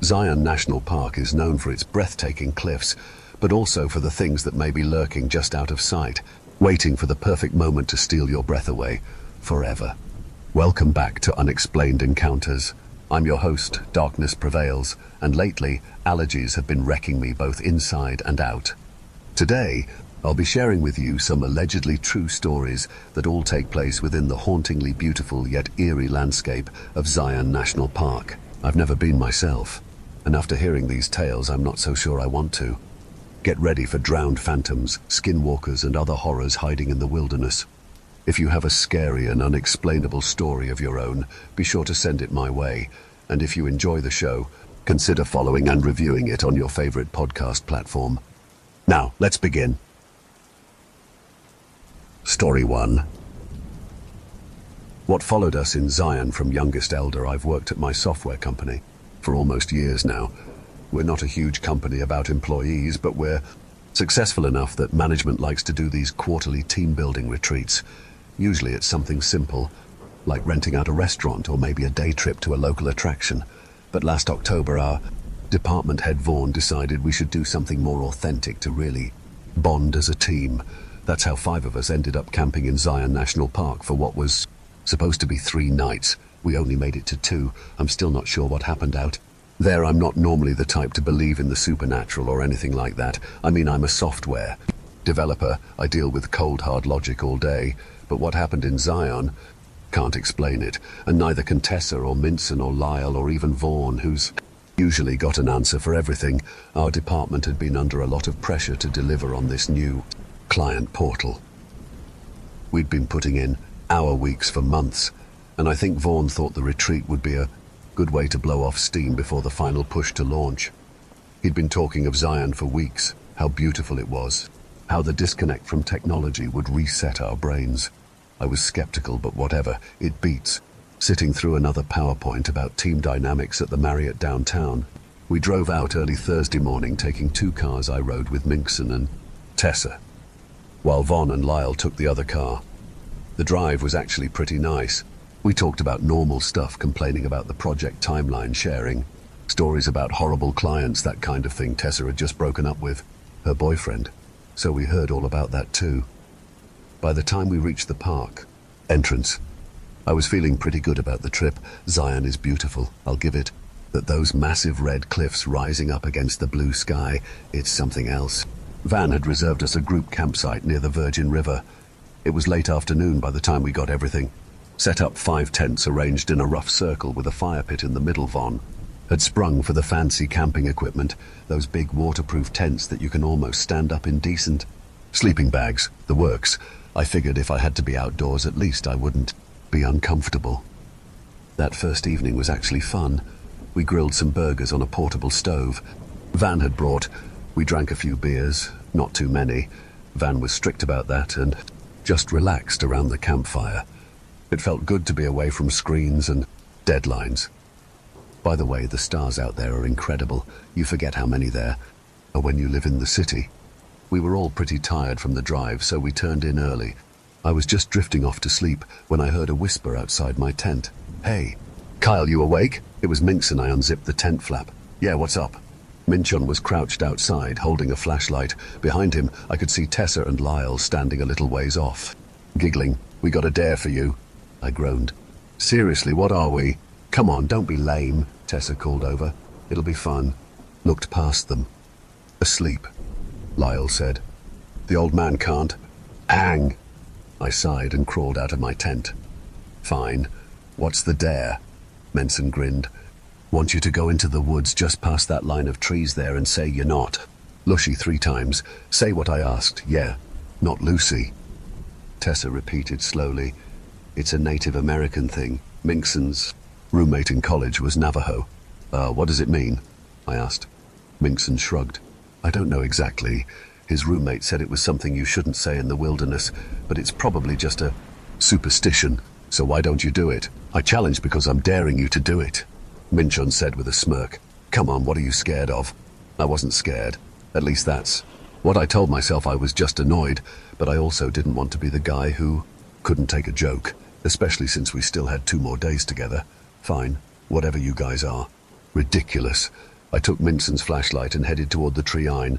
Zion National Park is known for its breathtaking cliffs, but also for the things that may be lurking just out of sight, waiting for the perfect moment to steal your breath away, forever. Welcome back to Unexplained Encounters. I'm your host, Darkness Prevails, and lately, allergies have been wrecking me both inside and out. Today, I'll be sharing with you some allegedly true stories that all take place within the hauntingly beautiful yet eerie landscape of Zion National Park. I've never been myself, and after hearing these tales, I'm not so sure I want to. Get ready for drowned phantoms, skinwalkers, and other horrors hiding in the wilderness. If you have a scary and unexplainable story of your own, be sure to send it my way. And if you enjoy the show, consider following and reviewing it on your favorite podcast platform. Now, let's begin. Story 1. What followed us in Zion from youngest elder? I've worked at my software company for almost years now. We're not a huge company about employees, but we're successful enough that management likes to do these quarterly team-building retreats. Usually it's something simple, like renting out a restaurant or maybe a day trip to a local attraction. But last October, our department head Vaughn decided we should do something more authentic to really bond as a team. That's how 5 of us ended up camping in Zion National Park for what was supposed to be 3 nights. We only made it to 2. I'm still not sure what happened out there. I'm not normally the type to believe in the supernatural or anything like that. I mean, I'm a software developer. I deal with cold, hard logic all day. But what happened in Zion, can't explain it. And neither can Tessa or Minson or Lyle or even Vaughn, who's usually got an answer for everything. Our department had been under a lot of pressure to deliver on this new client portal. We'd been putting in hour weeks for months, and I think Vaughn thought the retreat would be a good way to blow off steam before the final push to launch. He'd been talking of Zion for weeks, how beautiful it was, how the disconnect from technology would reset our brains. I was skeptical, but whatever, it beats sitting through another PowerPoint about team dynamics at the Marriott downtown. We drove out early Thursday morning, taking 2 cars I rode with Minkson and Tessa, while Vaughn and Lyle took the other car. The drive was actually pretty nice. We talked about normal stuff, complaining about the project timeline, sharing stories about horrible clients, that kind of thing. Tessa had just broken up with her boyfriend, so we heard all about that too. By the time we reached the park entrance, I was feeling pretty good about the trip. Zion is beautiful, I'll give it. That those massive red cliffs rising up against the blue sky, it's something else. Van had reserved us a group campsite near the Virgin River. It was late afternoon by the time we got everything set up. 5 tents arranged in a rough circle with a fire pit in the middle. Vaughn had sprung for the fancy camping equipment, those big waterproof tents that you can almost stand up in decent. Sleeping bags, the works. I figured if I had to be outdoors, at least I wouldn't be uncomfortable. That first evening was actually fun. We grilled some burgers on a portable stove Van had brought. We drank a few beers, not too many. Van was strict about that and just relaxed around the campfire. It felt good to be away from screens and deadlines. By the way, the stars out there are incredible. You forget how many there are when you live in the city. We were all pretty tired from the drive, so we turned in early. I was just drifting off to sleep when I heard a whisper outside my tent. "Hey, Kyle, you awake?" It was Minkson. I unzipped the tent flap. "Yeah, what's up?" Minchon was crouched outside, holding a flashlight. Behind him, I could see Tessa and Lyle standing a little ways off, giggling. "We got a dare for you," I groaned. "Seriously, what are we?" "Come on, don't be lame," Tessa called over. "It'll be fun." Looked past them. "Asleep," Lyle said. "The old man can't." "Hang!" I sighed and crawled out of my tent. "Fine. What's the dare?" Menson grinned. "Want you to go into the woods just past that line of trees there and say you're not. Lushy 3 times. Say what I asked. Yeah, not Lucy." Tessa repeated slowly. "It's a Native American thing. Minkson's roommate in college was Navajo." What does it mean?" I asked. Minkson shrugged. "I don't know exactly. His roommate said it was something you shouldn't say in the wilderness, but it's probably just a superstition. So why don't you do it?" "I challenge because I'm daring you to do it," Minchon said with a smirk. "Come on, what are you scared of?" I wasn't scared. At least that's what I told myself. I was just annoyed, but I also didn't want to be the guy who couldn't take a joke, especially since we still had 2 more days together. "Fine, whatever you guys are." Ridiculous. I took Minson's flashlight and headed toward the tree line.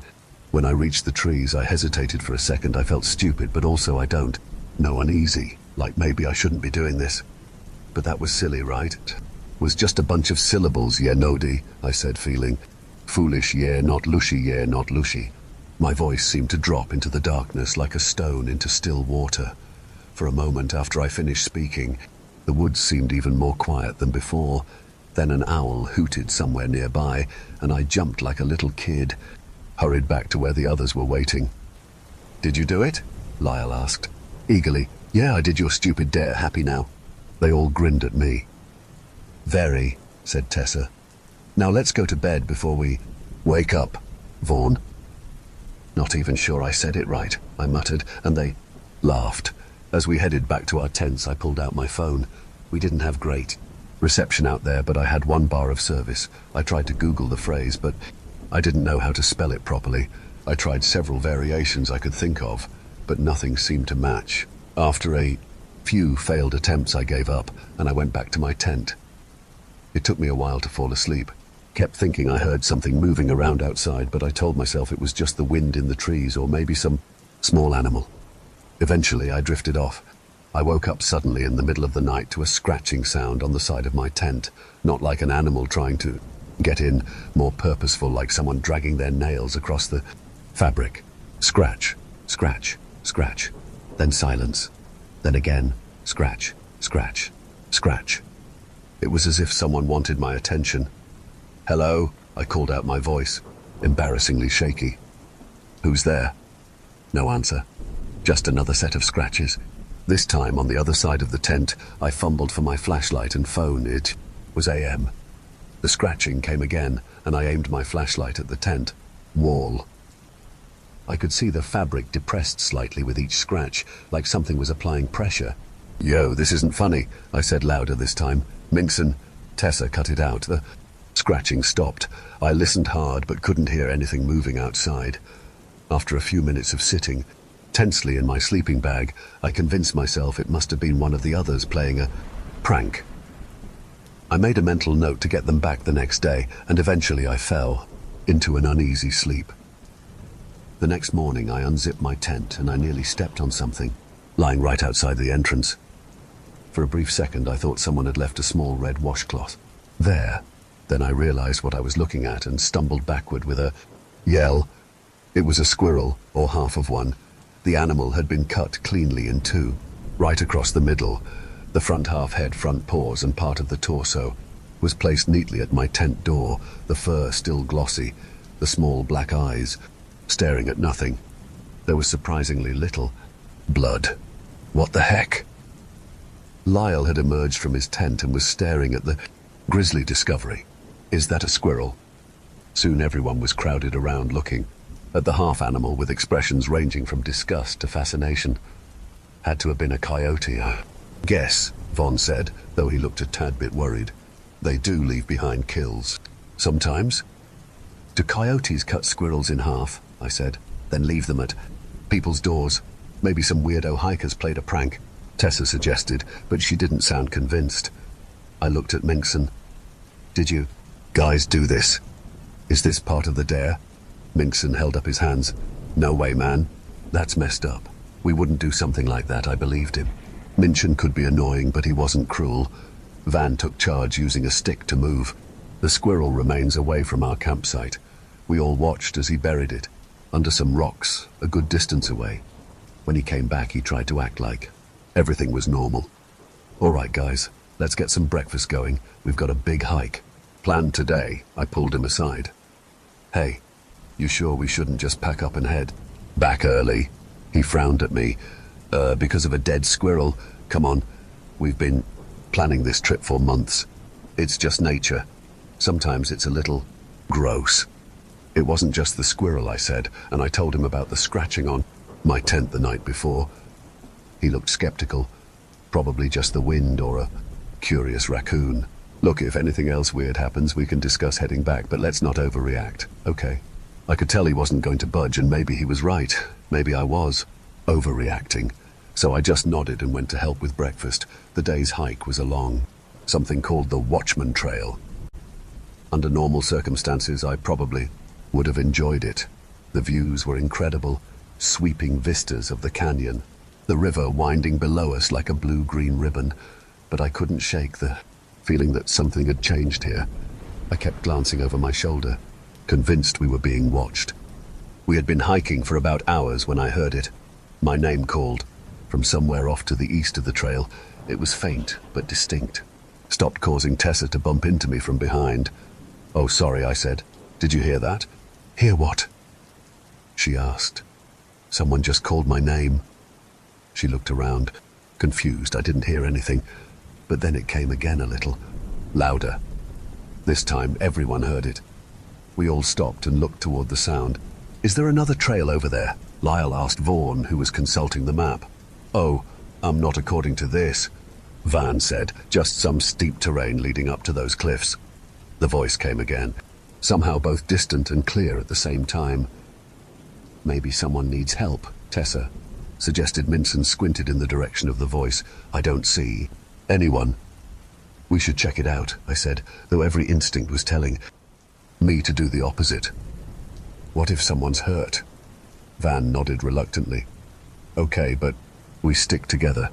When I reached the trees, I hesitated for a second. I felt stupid, but also I don't. No, uneasy, like maybe I shouldn't be doing this. But that was silly, right? Was just a bunch of syllables, yeah, Nodi, I said, feeling foolish, yeah, not lushy, yeah, not lushy. My voice seemed to drop into the darkness like a stone into still water. For a moment after I finished speaking, the woods seemed even more quiet than before. Then an owl hooted somewhere nearby, and I jumped like a little kid, hurried back to where the others were waiting. "Did you do it?" Lyle asked, eagerly. "Yeah, I did your stupid dare. Happy now?" They all grinned at me. "Very," said Tessa. "Now let's go to bed before we—" "Wake up, Vaughn." "Not even sure I said it right," I muttered, and they laughed. As we headed back to our tents, I pulled out my phone. We didn't have great reception out there, but I had one bar of service. I tried to Google the phrase, but I didn't know how to spell it properly. I tried several variations I could think of, but nothing seemed to match. After a few failed attempts, I gave up, and I went back to my tent. It took me a while to fall asleep. Kept thinking I heard something moving around outside, but I told myself it was just the wind in the trees or maybe some small animal. Eventually, I drifted off. I woke up suddenly in the middle of the night to a scratching sound on the side of my tent, not like an animal trying to get in, more purposeful, like someone dragging their nails across the fabric. Scratch, scratch, scratch. Then silence. Then again, scratch, scratch, scratch. It was as if someone wanted my attention. "Hello," I called out, my voice embarrassingly shaky. "Who's there?" No answer. Just another set of scratches. This time, on the other side of the tent, I fumbled for my flashlight and phone. It was AM. The scratching came again, and I aimed my flashlight at the tent wall. I could see the fabric depressed slightly with each scratch, like something was applying pressure. "Yo, this isn't funny," I said louder this time. "Minson." Tessa cut it out. The scratching stopped. I listened hard, but couldn't hear anything moving outside. After a few minutes of sitting tensely in my sleeping bag, I convinced myself it must have been one of the others playing a prank. I made a mental note to get them back the next day, and eventually I fell into an uneasy sleep. The next morning I unzipped my tent and I nearly stepped on something, lying right outside the entrance. For a brief second I thought someone had left a small red washcloth there. Then I realized what I was looking at and stumbled backward with a yell. It was a squirrel, or half of one. The animal had been cut cleanly in two, right across the middle. The front half head, front paws, and part of the torso was placed neatly at my tent door, the fur still glossy, the small black eyes staring at nothing. There was surprisingly little blood. What the heck? Lyle had emerged from his tent and was staring at the grisly discovery. "Is that a squirrel?" Soon everyone was crowded around looking at the half animal with expressions ranging from disgust to fascination. "Had to have been a coyote, I guess," Vaughn said, though he looked a tad bit worried. "They do leave behind kills. Sometimes." "Do coyotes cut squirrels in half?" I said. "Then leave them at people's doors? Maybe some weirdo hikers played a prank," Tessa suggested, but she didn't sound convinced. I looked at Minkson. "Did you guys do this? Is this part of the dare?" Minkson held up his hands. "No way, man. That's messed up. We wouldn't do something like that." I believed him. Minchin could be annoying, but he wasn't cruel. Van took charge using a stick to move the squirrel remains away from our campsite. We all watched as he buried it under some rocks a good distance away. When he came back, he tried to act like everything was normal. "All right, guys, let's get some breakfast going. We've got a big hike planned today." I pulled him aside. "Hey, you sure we shouldn't just pack up and head back early?" He frowned at me. Because of a dead squirrel? Come on, we've been planning this trip for months. It's just nature. Sometimes it's a little gross." "It wasn't just the squirrel," I said, and I told him about the scratching on my tent the night before. He looked skeptical. Probably just the wind or a curious raccoon. "Look, if anything else weird happens, we can discuss heading back, but let's not overreact, okay?" I could tell he wasn't going to budge, and maybe he was right. Maybe I was overreacting. So I just nodded and went to help with breakfast. The day's hike was along something called the Watchman Trail. Under normal circumstances, I probably would have enjoyed it. The views were incredible, sweeping vistas of the canyon, the river winding below us like a blue-green ribbon, but I couldn't shake the feeling that something had changed here. I kept glancing over my shoulder, convinced we were being watched. We had been hiking for about hours when I heard it. My name called, from somewhere off to the east of the trail. It was faint, but distinct. Stopped causing Tessa to bump into me from behind. "Oh, sorry," I said. "Did you hear that?" "Hear what?" she asked. "Someone just called my name." She looked around, confused. I didn't hear anything, but then it came again a little, louder. This time, everyone heard it. We all stopped and looked toward the sound. "Is there another trail over there?" Lyle asked Vaughn, who was consulting the map. "Oh, not according to this," Van said. "Just some steep terrain leading up to those cliffs." The voice came again, somehow both distant and clear at the same time. "Maybe someone needs help," Tessa suggested. Minson squinted in the direction of the voice. "I don't see anyone." "We should check it out," I said, though every instinct was telling me to do the opposite. "What if someone's hurt?" Van nodded reluctantly. "Okay, but we stick together.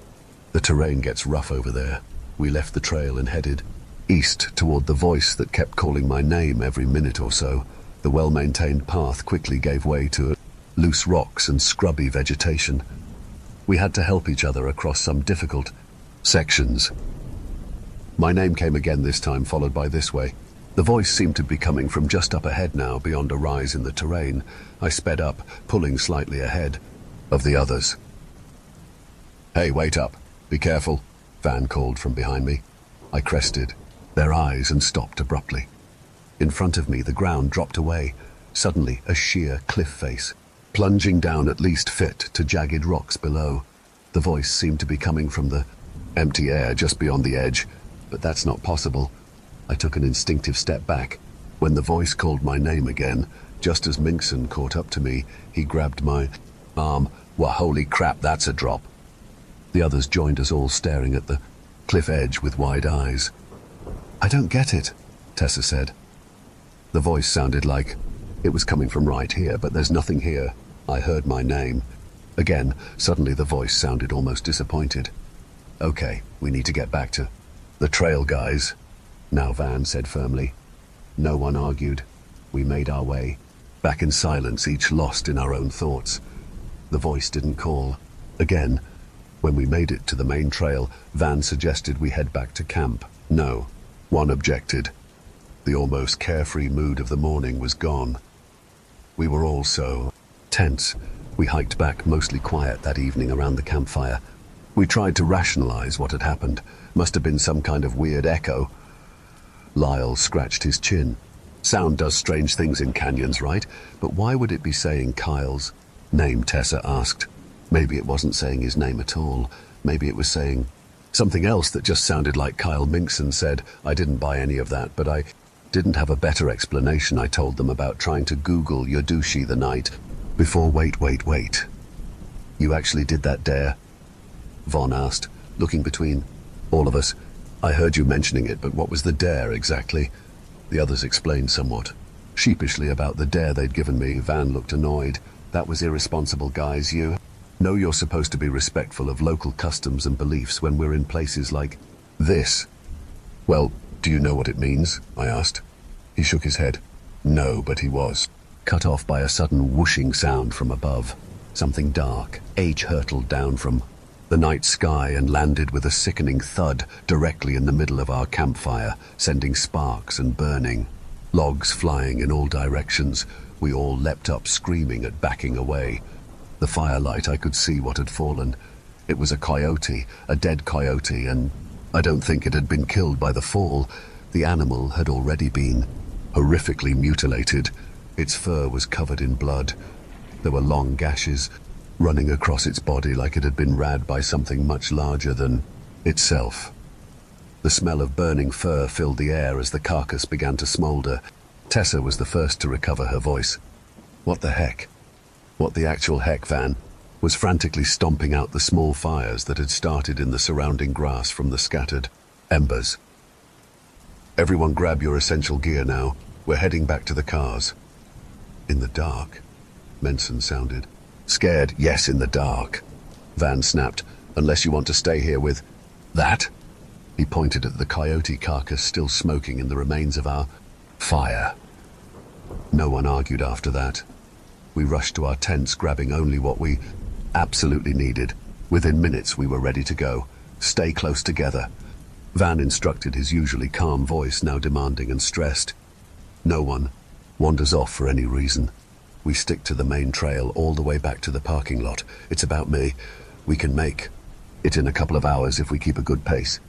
The terrain gets rough over there." We left the trail and headed east toward the voice that kept calling my name every minute or so. The well-maintained path quickly gave way to loose rocks and scrubby vegetation. We had to help each other across some difficult sections. My name came again this time, followed by "this way." The voice seemed to be coming from just up ahead now, beyond a rise in the terrain. I sped up, pulling slightly ahead of the others. "Hey, wait up. Be careful," Van called from behind me. I crested their eyes and stopped abruptly. In front of me, the ground dropped away, suddenly a sheer cliff face, plunging down at least fit to jagged rocks below. The voice seemed to be coming from the empty air just beyond the edge, but that's not possible. I took an instinctive step back. When the voice called my name again, just as Minkson caught up to me, he grabbed my arm. "Well, holy crap, that's a drop." The others joined us, all staring at the cliff edge with wide eyes. "I don't get it," Tessa said. The voice sounded like it was coming from right here, but there's nothing here. I heard my name. Again, suddenly the voice sounded almost disappointed. "Okay, we need to get back to the trail, guys," now Van said firmly. No one argued. We made our way, back in silence, each lost in our own thoughts. The voice didn't call. Again, when we made it to the main trail, Van suggested we head back to camp. No, one objected. The almost carefree mood of the morning was gone. We were all so tense. We hiked back, mostly quiet that evening around the campfire. We tried to rationalize what had happened. Must have been some kind of weird echo. Lyle scratched his chin. "Sound does strange things in canyons, right? But why would it be saying Kyle's name?" Tessa asked. Maybe it wasn't saying his name at all. Maybe it was saying something else that just sounded like Kyle. Minkson said. I didn't buy any of that, but I didn't have a better explanation. I told them about trying to Google Yodushi the night before. Wait. You actually did that dare?" Vaughn asked, looking between all of us. "I heard you mentioning it, but what was the dare exactly?" The others explained somewhat sheepishly about the dare they'd given me. Van looked annoyed. "That was irresponsible, guys. You know you're supposed to be respectful of local customs and beliefs when we're in places like this." "Well, do you know what it means?" I asked. He shook his head. No, but he was cut off by a sudden whooshing sound from above. Something dark, hurtled down from the night sky and landed with a sickening thud directly in the middle of our campfire, sending sparks and burning, logs flying in all directions. We all leapt up, screaming and backing away. The firelight, I could see what had fallen. It was a coyote, a dead coyote, and I don't think it had been killed by the fall. The animal had already been horrifically mutilated. Its fur was covered in blood. There were long gashes running across its body like it had been rabbed by something much larger than itself. The smell of burning fur filled the air as the carcass began to smolder. Tessa was the first to recover her voice. "What the heck?" "What the actual heck?" Van was frantically stomping out the small fires that had started in the surrounding grass from the scattered embers. Everyone grab your essential gear now. We're heading back to the cars. In the dark, Menson sounded. Scared, yes, in the dark. Van snapped. Unless you want to stay here with that? He pointed at the coyote carcass still smoking in the remains of our fire. No one argued after that. We rushed to our tents, grabbing only what we absolutely needed. Within minutes, we were ready to go. Stay close together. Van instructed, his usually calm voice now demanding and stressed. No one wanders off for any reason. We stick to the main trail all the way back to the parking lot. It's about me. We can make it in a couple of hours if we keep a good pace.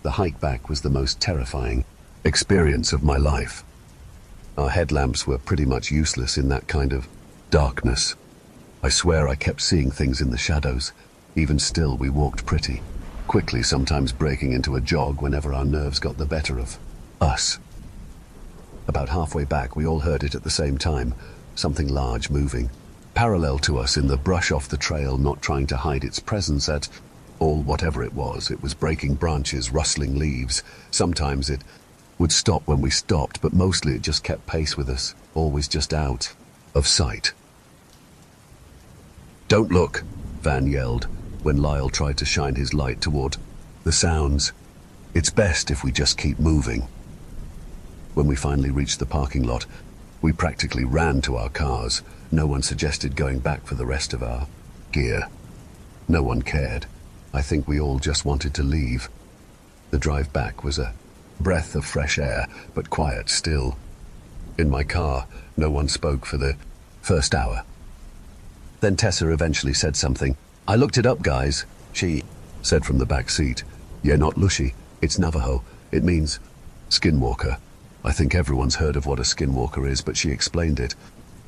The hike back was the most terrifying experience of my life. Our headlamps were pretty much useless in that kind of darkness. I swear I kept seeing things in the shadows. Even still, we walked pretty quickly, sometimes breaking into a jog whenever our nerves got the better of us. About halfway back, we all heard it at the same time, something large moving, parallel to us in the brush off the trail, not trying to hide its presence at all. Whatever it was breaking branches, rustling leaves. Sometimes it would stop when we stopped, but mostly it just kept pace with us, always just out of sight. Don't look, Van yelled when Lyle tried to shine his light toward the sounds. It's best if we just keep moving. When we finally reached the parking lot, we practically ran to our cars. No one suggested going back for the rest of our gear. No one cared. I think we all just wanted to leave. The drive back was a breath of fresh air, but quiet still. In my car, no one spoke for the first hour. Then Tessa eventually said something. I looked it up, guys, she said from the back seat. Yeah, not Lushy. It's Navajo. It means skinwalker. I think everyone's heard of what a skinwalker is, but she explained it.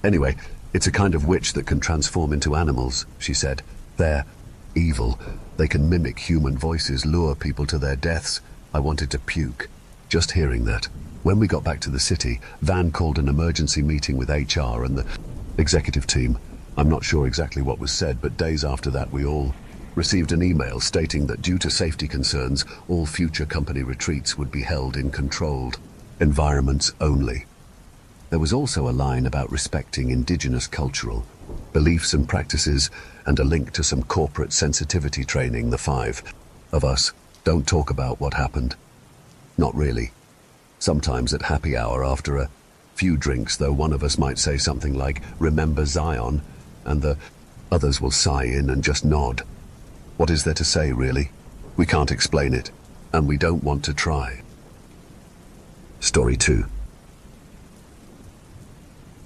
Anyway, it's a kind of witch that can transform into animals, she said. They're evil. They can mimic human voices, lure people to their deaths. I wanted to puke, just hearing that. When we got back to the city, Van called an emergency meeting with HR and the executive team. I'm not sure exactly what was said, but days after that we all received an email stating that due to safety concerns, all future company retreats would be held in controlled environments only. There was also a line about respecting indigenous cultural beliefs and practices, and a link to some corporate sensitivity training. The five of us don't talk about what happened. Not really. Sometimes at happy hour after a few drinks, though, one of us might say something like, "Remember Zion," and the others will sigh in and just nod. What is there to say, really? We can't explain it, and we don't want to try. Story 2.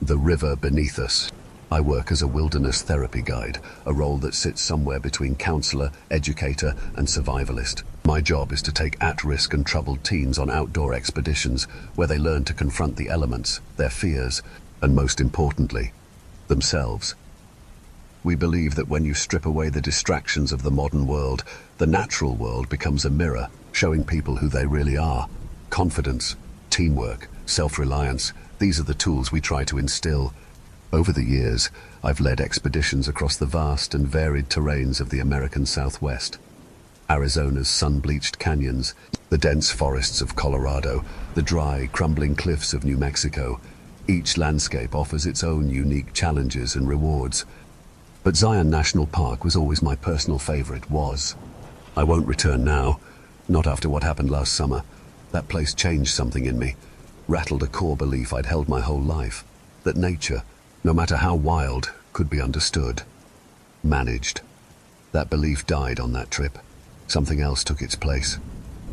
The river beneath us. I work as a wilderness therapy guide, a role that sits somewhere between counselor, educator, and survivalist. My job is to take at-risk and troubled teens on outdoor expeditions where they learn to confront the elements, their fears, and most importantly, themselves. We believe that when you strip away the distractions of the modern world, the natural world becomes a mirror, showing people who they really are. Confidence, teamwork, self-reliance, these are the tools we try to instill. Over the years, I've led expeditions across the vast and varied terrains of the American Southwest. Arizona's sun-bleached canyons, the dense forests of Colorado, the dry, crumbling cliffs of New Mexico. Each landscape offers its own unique challenges and rewards. But Zion National Park was always my personal favorite. I won't return now, not after what happened last summer. That place changed something in me, rattled a core belief I'd held my whole life, that nature, no matter how wild, could be understood, managed. That belief died on that trip. Something else took its place.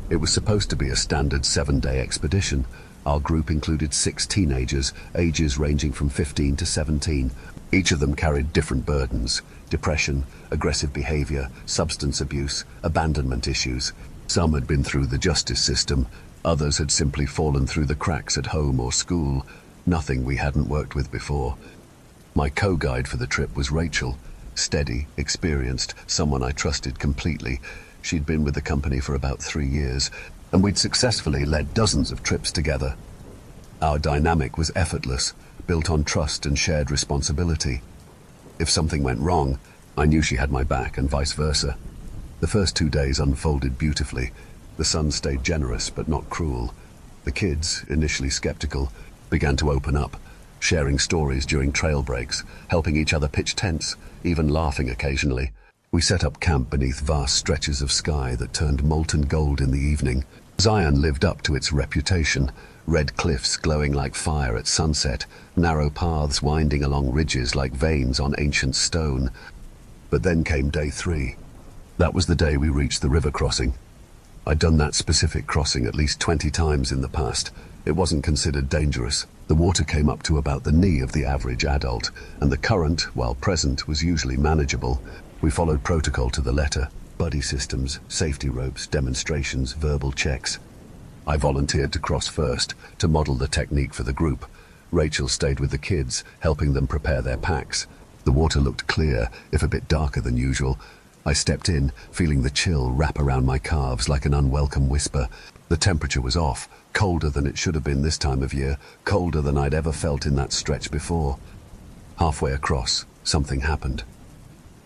It was supposed to be a standard 7-day expedition. Our group included 6 teenagers, ages ranging from 15 to 17. Each of them carried different burdens: depression, aggressive behavior, substance abuse, abandonment issues. Some had been through the justice system. Others had simply fallen through the cracks at home or school. Nothing we hadn't worked with before. My co-guide for the trip was Rachel. Steady, experienced, someone I trusted completely. She'd been with the company for about 3 years, and we'd successfully led dozens of trips together. Our dynamic was effortless, built on trust and shared responsibility. If something went wrong, I knew she had my back, and vice versa. The first 2 days unfolded beautifully. The sun stayed generous but not cruel. The kids, initially skeptical, began to open up, sharing stories during trail breaks, helping each other pitch tents, even laughing occasionally. We set up camp beneath vast stretches of sky that turned molten gold in the evening. Zion lived up to its reputation, red cliffs glowing like fire at sunset, narrow paths winding along ridges like veins on ancient stone. But then came day 3. That was the day we reached the river crossing. I'd done that specific crossing at least 20 times in the past. It wasn't considered dangerous. The water came up to about the knee of the average adult, and the current, while present, was usually manageable. We followed protocol to the letter: buddy systems, safety ropes, demonstrations, verbal checks. I volunteered to cross first, to model the technique for the group. Rachel stayed with the kids, helping them prepare their packs. The water looked clear, if a bit darker than usual. I stepped in, feeling the chill wrap around my calves like an unwelcome whisper. The temperature was off, colder than it should have been this time of year, colder than I'd ever felt in that stretch before. Halfway across, something happened.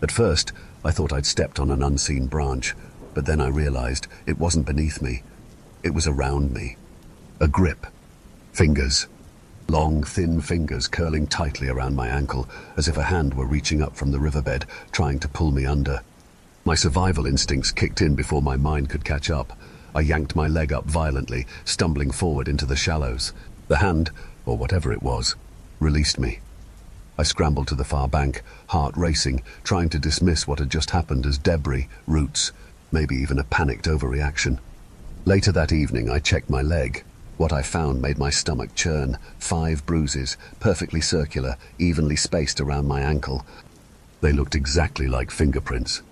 At first, I thought I'd stepped on an unseen branch, but then I realized it wasn't beneath me. It was around me. A grip. Fingers. Long, thin fingers curling tightly around my ankle, as if a hand were reaching up from the riverbed, trying to pull me under. My survival instincts kicked in before my mind could catch up. I yanked my leg up violently, stumbling forward into the shallows. The hand, or whatever it was, released me. I scrambled to the far bank, heart racing, trying to dismiss what had just happened as debris, roots, maybe even a panicked overreaction. Later that evening, I checked my leg. What I found made my stomach churn. 5 bruises, perfectly circular, evenly spaced around my ankle. They looked exactly like fingerprints.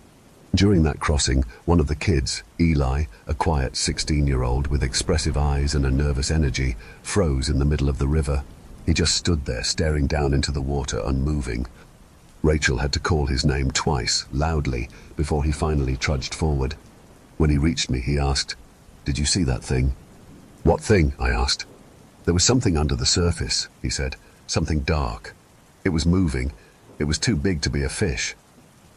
During that crossing, one of the kids, Eli, a quiet 16-year-old with expressive eyes and a nervous energy, froze in the middle of the river. He just stood there, staring down into the water, unmoving. Rachel had to call his name twice, loudly, before he finally trudged forward. When he reached me, he asked, "Did you see that thing?" "What thing?" I asked. "There was something under the surface," he said. "Something dark. It was moving. It was too big to be a fish."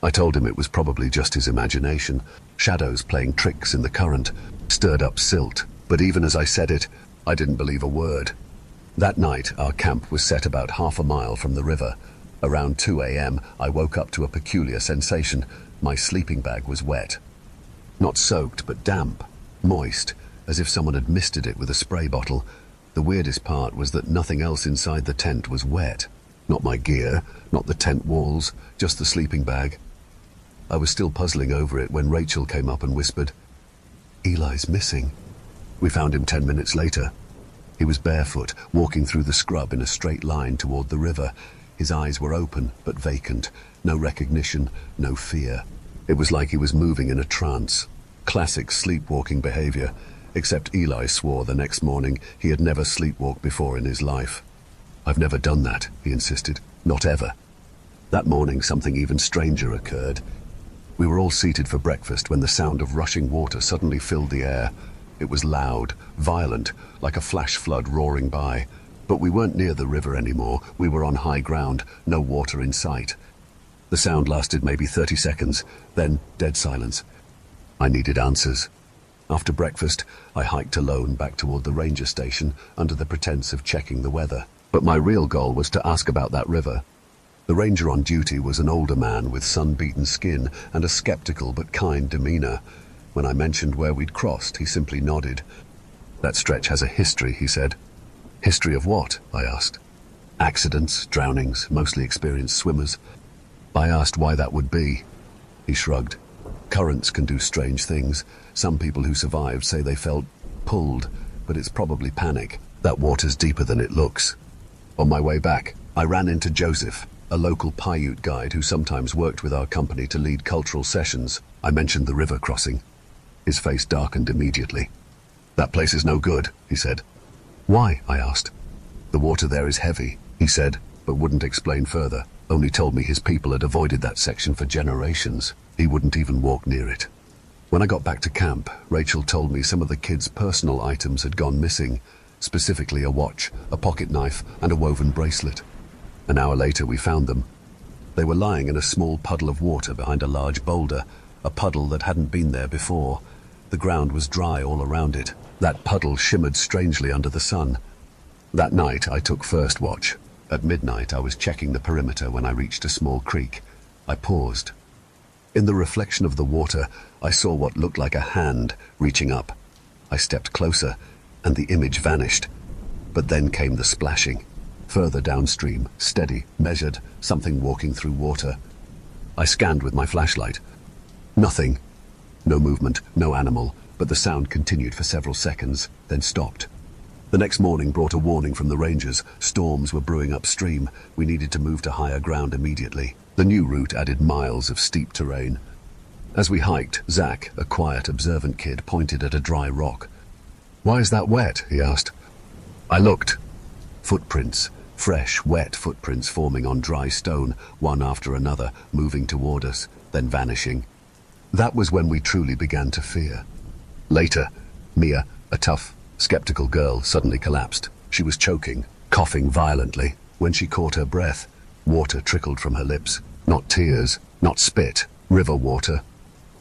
I told him it was probably just his imagination, shadows playing tricks in the current, stirred up silt. But even as I said it, I didn't believe a word. That night, our camp was set about half a mile from the river. Around 2 a.m., I woke up to a peculiar sensation. My sleeping bag was wet. Not soaked, but damp, moist, as if someone had misted it with a spray bottle. The weirdest part was that nothing else inside the tent was wet. Not my gear, not the tent walls, just the sleeping bag. I was still puzzling over it when Rachel came up and whispered, "Eli's missing." We found him 10 minutes later. He was barefoot, walking through the scrub in a straight line toward the river. His eyes were open, but vacant. No recognition, no fear. It was like he was moving in a trance. Classic sleepwalking behavior, except Eli swore the next morning he had never sleepwalked before in his life. "I've never done that," he insisted. "Not ever." That morning, something even stranger occurred. We were all seated for breakfast when the sound of rushing water suddenly filled the air. It was loud, violent, like a flash flood roaring by. But we weren't near the river anymore. We were on high ground, no water in sight. The sound lasted maybe 30 seconds, then dead silence. I needed answers. After breakfast, I hiked alone back toward the ranger station under the pretense of checking the weather. But my real goal was to ask about that river. The ranger on duty was an older man with sun-beaten skin and a skeptical but kind demeanor. When I mentioned where we'd crossed, he simply nodded. "That stretch has a history," he said. "History of what?" I asked. "Accidents, drownings, mostly experienced swimmers." I asked why that would be. He shrugged. "Currents can do strange things. Some people who survived say they felt pulled, but it's probably panic. That water's deeper than it looks." On my way back, I ran into Joseph, a local Paiute guide who sometimes worked with our company to lead cultural sessions. I mentioned the river crossing. His face darkened immediately. "That place is no good," he said. "Why?" I asked. "The water there is heavy," he said, but wouldn't explain further. Only told me his people had avoided that section for generations. He wouldn't even walk near it. When I got back to camp, Rachel told me some of the kids' personal items had gone missing, specifically a watch, a pocket knife, and a woven bracelet. An hour later, we found them. They were lying in a small puddle of water behind a large boulder, a puddle that hadn't been there before. The ground was dry all around it. That puddle shimmered strangely under the sun. That night I took first watch. At midnight I was checking the perimeter when I reached a small creek. I paused. In the reflection of the water, I saw what looked like a hand reaching up. I stepped closer, and the image vanished. But then came the splashing. Further downstream, steady, measured, something walking through water. I scanned with my flashlight. Nothing. No movement, no animal, but the sound continued for several seconds, then stopped. The next morning brought a warning from the rangers. Storms were brewing upstream. We needed to move to higher ground immediately. The new route added miles of steep terrain. As we hiked, Zach, a quiet, observant kid, pointed at a dry rock. "Why is that wet?" he asked. I looked. Footprints, fresh, wet footprints forming on dry stone, one after another, moving toward us, then vanishing. That was when we truly began to fear. Later, Mia, a tough, skeptical girl, suddenly collapsed. She was choking, coughing violently. When she caught her breath, water trickled from her lips. Not tears, not spit, river water.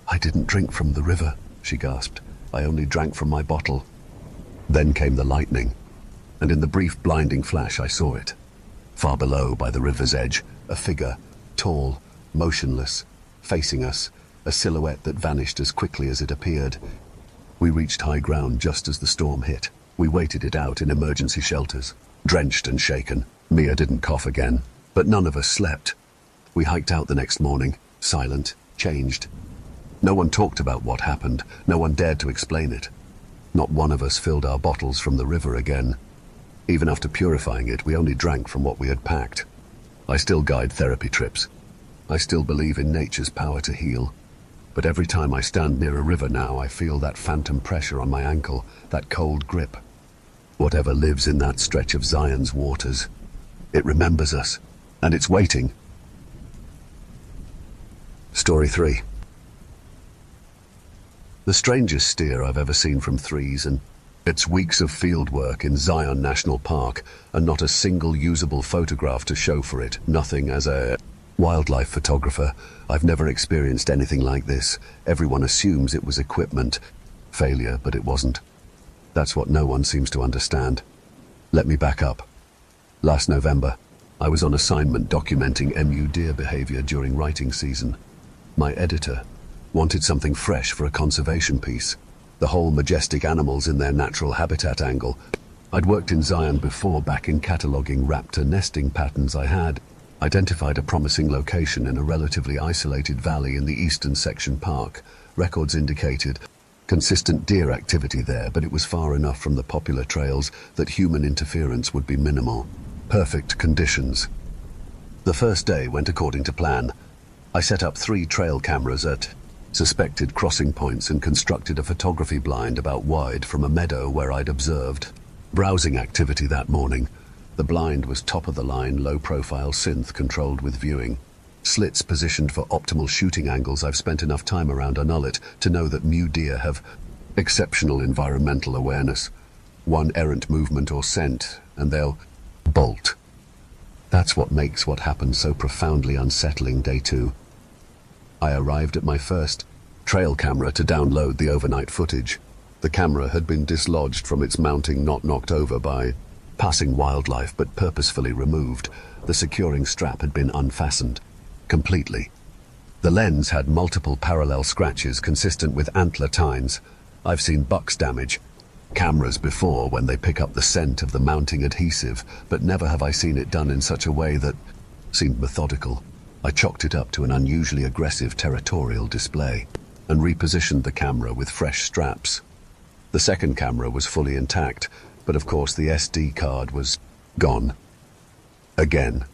"I didn't drink from the river," she gasped. "I only drank from my bottle." Then came the lightning, and in the brief blinding flash I saw it. Far below, by the river's edge, a figure, tall, motionless, facing us, a silhouette that vanished as quickly as it appeared. We reached high ground just as the storm hit. We waited it out in emergency shelters, drenched and shaken. Mia didn't cough again, but none of us slept. We hiked out the next morning, silent, changed. No one talked about what happened. No one dared to explain it. Not one of us filled our bottles from the river again. Even after purifying it, we only drank from what we had packed. I still guide therapy trips. I still believe in nature's power to heal. But every time I stand near a river now, I feel that phantom pressure on my ankle, that cold grip. Whatever lives in that stretch of Zion's waters, it remembers us, and it's waiting. Story 3. The strangest steer I've ever seen from threes, and it's weeks of field work in Zion National Park, and not a single usable photograph to show for it. Nothing. As a wildlife photographer, I've never experienced anything like this. Everyone assumes it was equipment failure, but it wasn't. That's what no one seems to understand. Let me back up. Last November, I was on assignment documenting MU deer behavior during writing season. My editor wanted something fresh for a conservation piece. The whole majestic animals in their natural habitat angle. I'd worked in Zion before, back in cataloging raptor nesting patterns. I had identified a promising location in a relatively isolated valley in the eastern section park. Records indicated consistent deer activity there, but it was far enough from the popular trails that human interference would be minimal. Perfect conditions. The first day went according to plan. I set up 3 trail cameras at suspected crossing points and constructed a photography blind about wide from a meadow where I'd observed browsing activity that morning. The blind was top-of-the-line, low-profile synth controlled with viewing. Slits positioned for optimal shooting angles. I've spent enough time around Unullit to know that mule deer have exceptional environmental awareness. One errant movement or scent, and they'll bolt. That's what makes what happened so profoundly unsettling. Day 2. I arrived at my first trail camera to download the overnight footage. The camera had been dislodged from its mounting, not knocked over by passing wildlife, but purposefully removed. The securing strap had been unfastened completely. The lens had multiple parallel scratches consistent with antler tines. I've seen bucks damage cameras before when they pick up the scent of the mounting adhesive, but never have I seen it done in such a way that seemed methodical. I chalked it up to an unusually aggressive territorial display and repositioned the camera with fresh straps. The second camera was fully intact, but of course the SD card was gone. Again.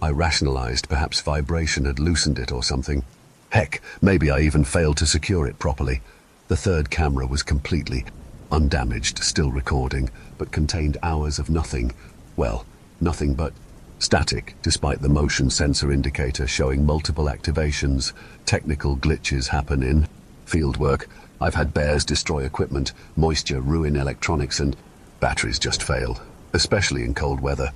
I rationalized perhaps vibration had loosened it or something. Heck, maybe I even failed to secure it properly. The third camera was completely undamaged, still recording, but contained hours of nothing. Well, nothing but static, despite the motion sensor indicator showing multiple activations. Technical glitches happen in field work. I've had bears destroy equipment, moisture ruin electronics, and batteries just fail, especially in cold weather.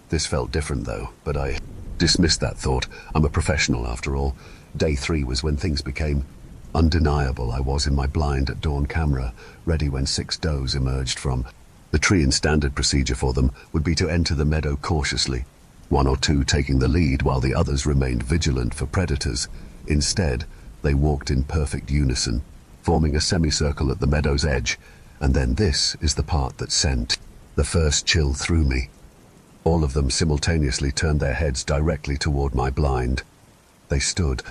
This felt different though, but I dismissed that thought. I'm a professional after all. Day 3 was when things became Undeniable I was in my blind at dawn camera, ready when 6 does emerged from the tree, and standard procedure for them would be to enter the meadow cautiously, 1 or 2 taking the lead while the others remained vigilant for predators. Instead, they walked in perfect unison, forming a semicircle at the meadow's edge, and then this is the part that sent the first chill through me. All of them simultaneously turned their heads directly toward my blind. They stood,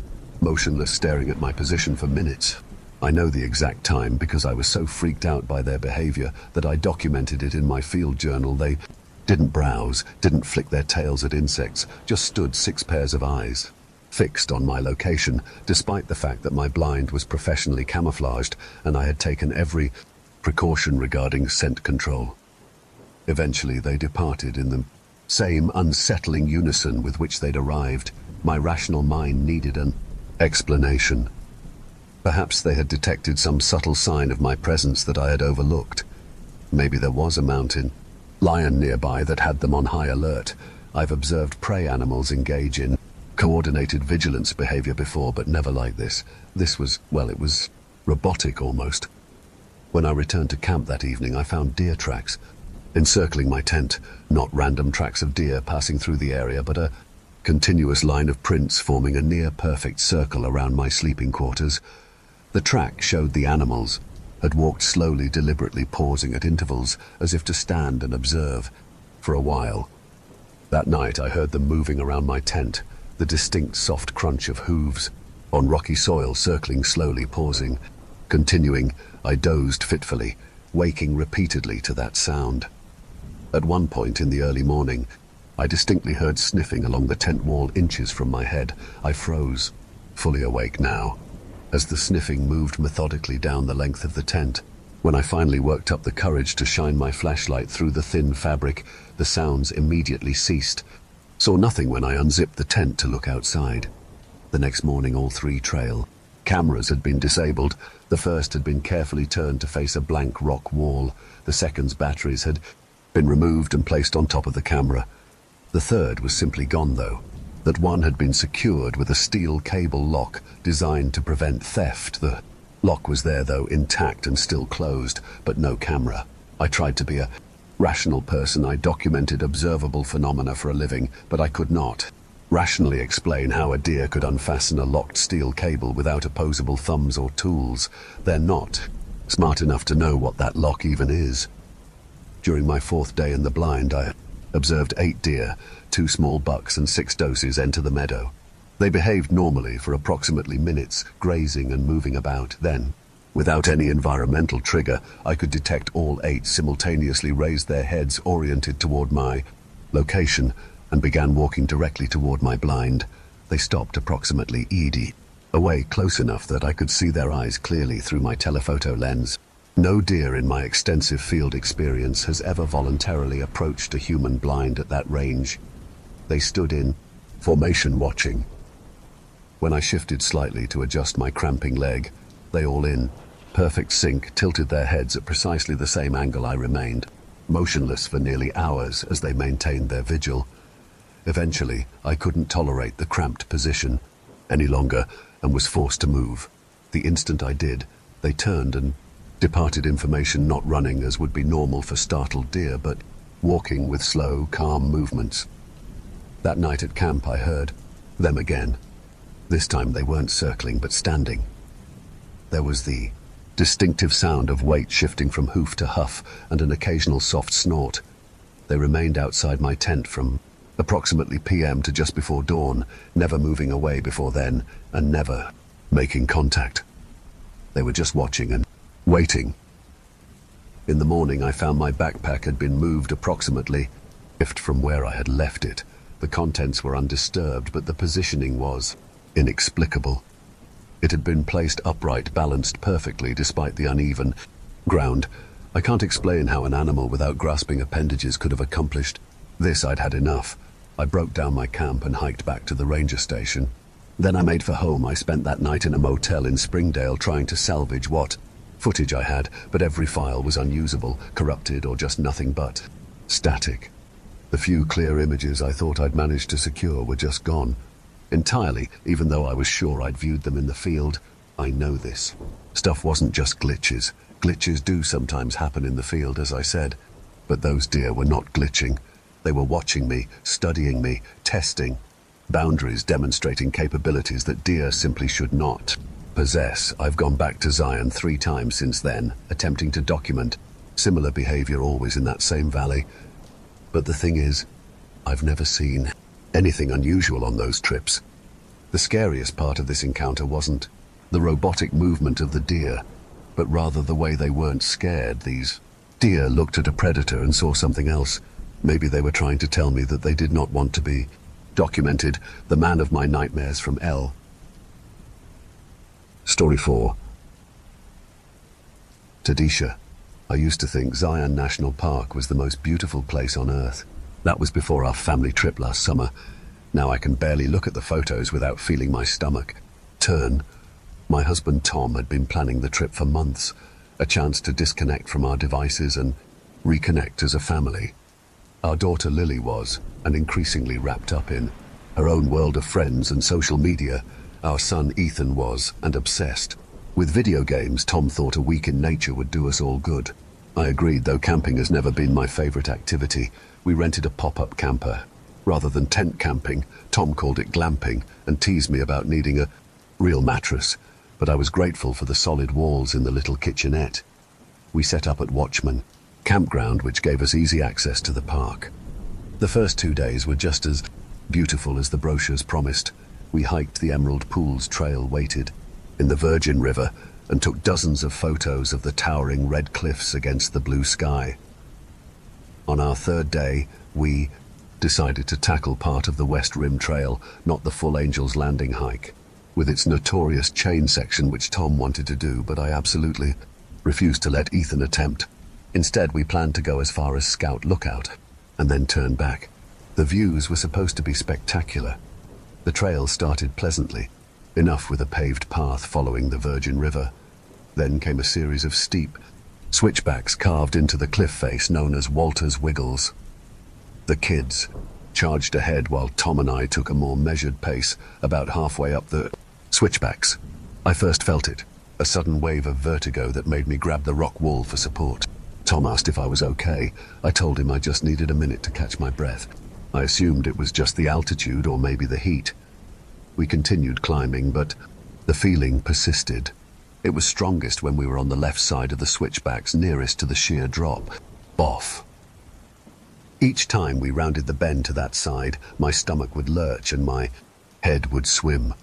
motionless, staring at my position for minutes. I know the exact time because I was so freaked out by their behavior that I documented it in my field journal. They didn't browse, didn't flick their tails at insects, just stood 6 pairs of eyes, fixed on my location, despite the fact that my blind was professionally camouflaged and I had taken every precaution regarding scent control. Eventually they departed in the same unsettling unison with which they'd arrived. My rational mind needed an explanation. Perhaps they had detected some subtle sign of my presence that I had overlooked. Maybe there was a mountain lion nearby that had them on high alert. I've observed prey animals engage in coordinated vigilance behavior before, but never like this. This was, well, it was robotic almost. When I returned to camp that evening, I found deer tracks encircling my tent. Not random tracks of deer passing through the area, but a continuous line of prints forming a near-perfect circle around my sleeping quarters. The track showed the animals had walked slowly, deliberately pausing at intervals, as if to stand and observe. For a while that night I heard them moving around my tent, the distinct soft crunch of hooves on rocky soil, circling slowly, pausing, continuing. I dozed fitfully, waking repeatedly to that sound. At one point in the early morning, I distinctly heard sniffing along the tent wall inches from my head. I froze, fully awake now, as the sniffing moved methodically down the length of the tent. When I finally worked up the courage to shine my flashlight through the thin fabric, the sounds immediately ceased. Saw nothing when I unzipped the tent to look outside. The next morning, all 3 trail cameras had been disabled. The first had been carefully turned to face a blank rock wall. The second's batteries had been removed and placed on top of the camera. The third was simply gone, though. That one had been secured with a steel cable lock designed to prevent theft. The lock was there, though, intact and still closed, but no camera. I tried to be a rational person. I documented observable phenomena for a living, but I could not rationally explain how a deer could unfasten a locked steel cable without opposable thumbs or tools. They're not smart enough to know what that lock even is. During my 4th day in the blind, I observed 8 deer, 2 small bucks and 6 doses enter the meadow. They behaved normally for approximately minutes, grazing and moving about. Then, without any environmental trigger, I could detect all 8 simultaneously raise their heads oriented toward my location and began walking directly toward my blind. They stopped approximately ED away, close enough that I could see their eyes clearly through my telephoto lens. No deer in my extensive field experience has ever voluntarily approached a human blind at that range. They stood in formation watching. When I shifted slightly to adjust my cramping leg, they all in perfect sync tilted their heads at precisely the same angle. I remained motionless for nearly hours as they maintained their vigil. Eventually, I couldn't tolerate the cramped position any longer and was forced to move. The instant I did, they turned and departed, information not running as would be normal for startled deer, but walking with slow, calm movements. That night at camp, I heard them again. This time they weren't circling, but standing. There was the distinctive sound of weight shifting from hoof to hoof and an occasional soft snort. They remained outside my tent from approximately PM to just before dawn, never moving away before then, and never making contact. They were just watching and waiting. In the morning, I found my backpack had been moved approximately from where I had left it. The contents were undisturbed, but the positioning was inexplicable. It had been placed upright, balanced perfectly despite the uneven ground. I can't explain how an animal without grasping appendages could have accomplished this. I'd had enough. I broke down my camp and hiked back to the ranger station. Then I made for home. I spent that night in a motel in Springdale trying to salvage what footage I had, but every file was unusable, corrupted, or just nothing but static. The few clear images I thought I'd managed to secure were just gone entirely, even though I was sure I'd viewed them in the field. I know this. Stuff wasn't just glitches. Glitches do sometimes happen in the field, as I said. But those deer were not glitching. They were watching me, studying me, testing. Boundaries demonstrating capabilities that deer simply should not possess. I've gone back to Zion 3 times since then, attempting to document similar behavior always in that same valley. But the thing is, I've never seen anything unusual on those trips. The scariest part of this encounter wasn't the robotic movement of the deer, but rather the way they weren't scared. These deer looked at a predator and saw something else. Maybe they were trying to tell me that they did not want to be documented. The man of my nightmares from L. Story 4. Tadisha. I used to think Zion National Park was the most beautiful place on earth. That was before our family trip last summer. Now I can barely look at the photos without feeling my stomach turn. My husband Tom had been planning the trip for months, a chance to disconnect from our devices and reconnect as a family. Our daughter Lily was, and increasingly wrapped up in, her own world of friends and social media. Our son Ethan was, and obsessed. With video games, Tom thought a week in nature would do us all good. I agreed, though camping has never been my favorite activity. We rented a pop-up camper. Rather than tent camping, Tom called it glamping and teased me about needing a real mattress, but I was grateful for the solid walls in the little kitchenette. We set up at Watchman campground, which gave us easy access to the park. The first 2 days were just as beautiful as the brochures promised. We hiked the Emerald Pools Trail, waded in the Virgin River, and took dozens of photos of the towering red cliffs against the blue sky. On our 3rd day, we decided to tackle part of the West Rim Trail, not the full Angel's Landing hike, with its notorious chain section, which Tom wanted to do, but I absolutely refused to let Ethan attempt. Instead, we planned to go as far as Scout Lookout, and then turn back. The views were supposed to be spectacular. The trail started pleasantly, enough with a paved path following the Virgin River. Then came a series of steep switchbacks carved into the cliff face known as Walter's Wiggles. The kids charged ahead while Tom and I took a more measured pace about halfway up the switchbacks. I first felt it, a sudden wave of vertigo that made me grab the rock wall for support. Tom asked if I was okay. I told him I just needed a minute to catch my breath. I assumed it was just the altitude or maybe the heat. We continued climbing, but the feeling persisted. It was strongest when we were on the left side of the switchbacks nearest to the sheer drop. Off. Each time we rounded the bend to that side, my stomach would lurch and my head would swim.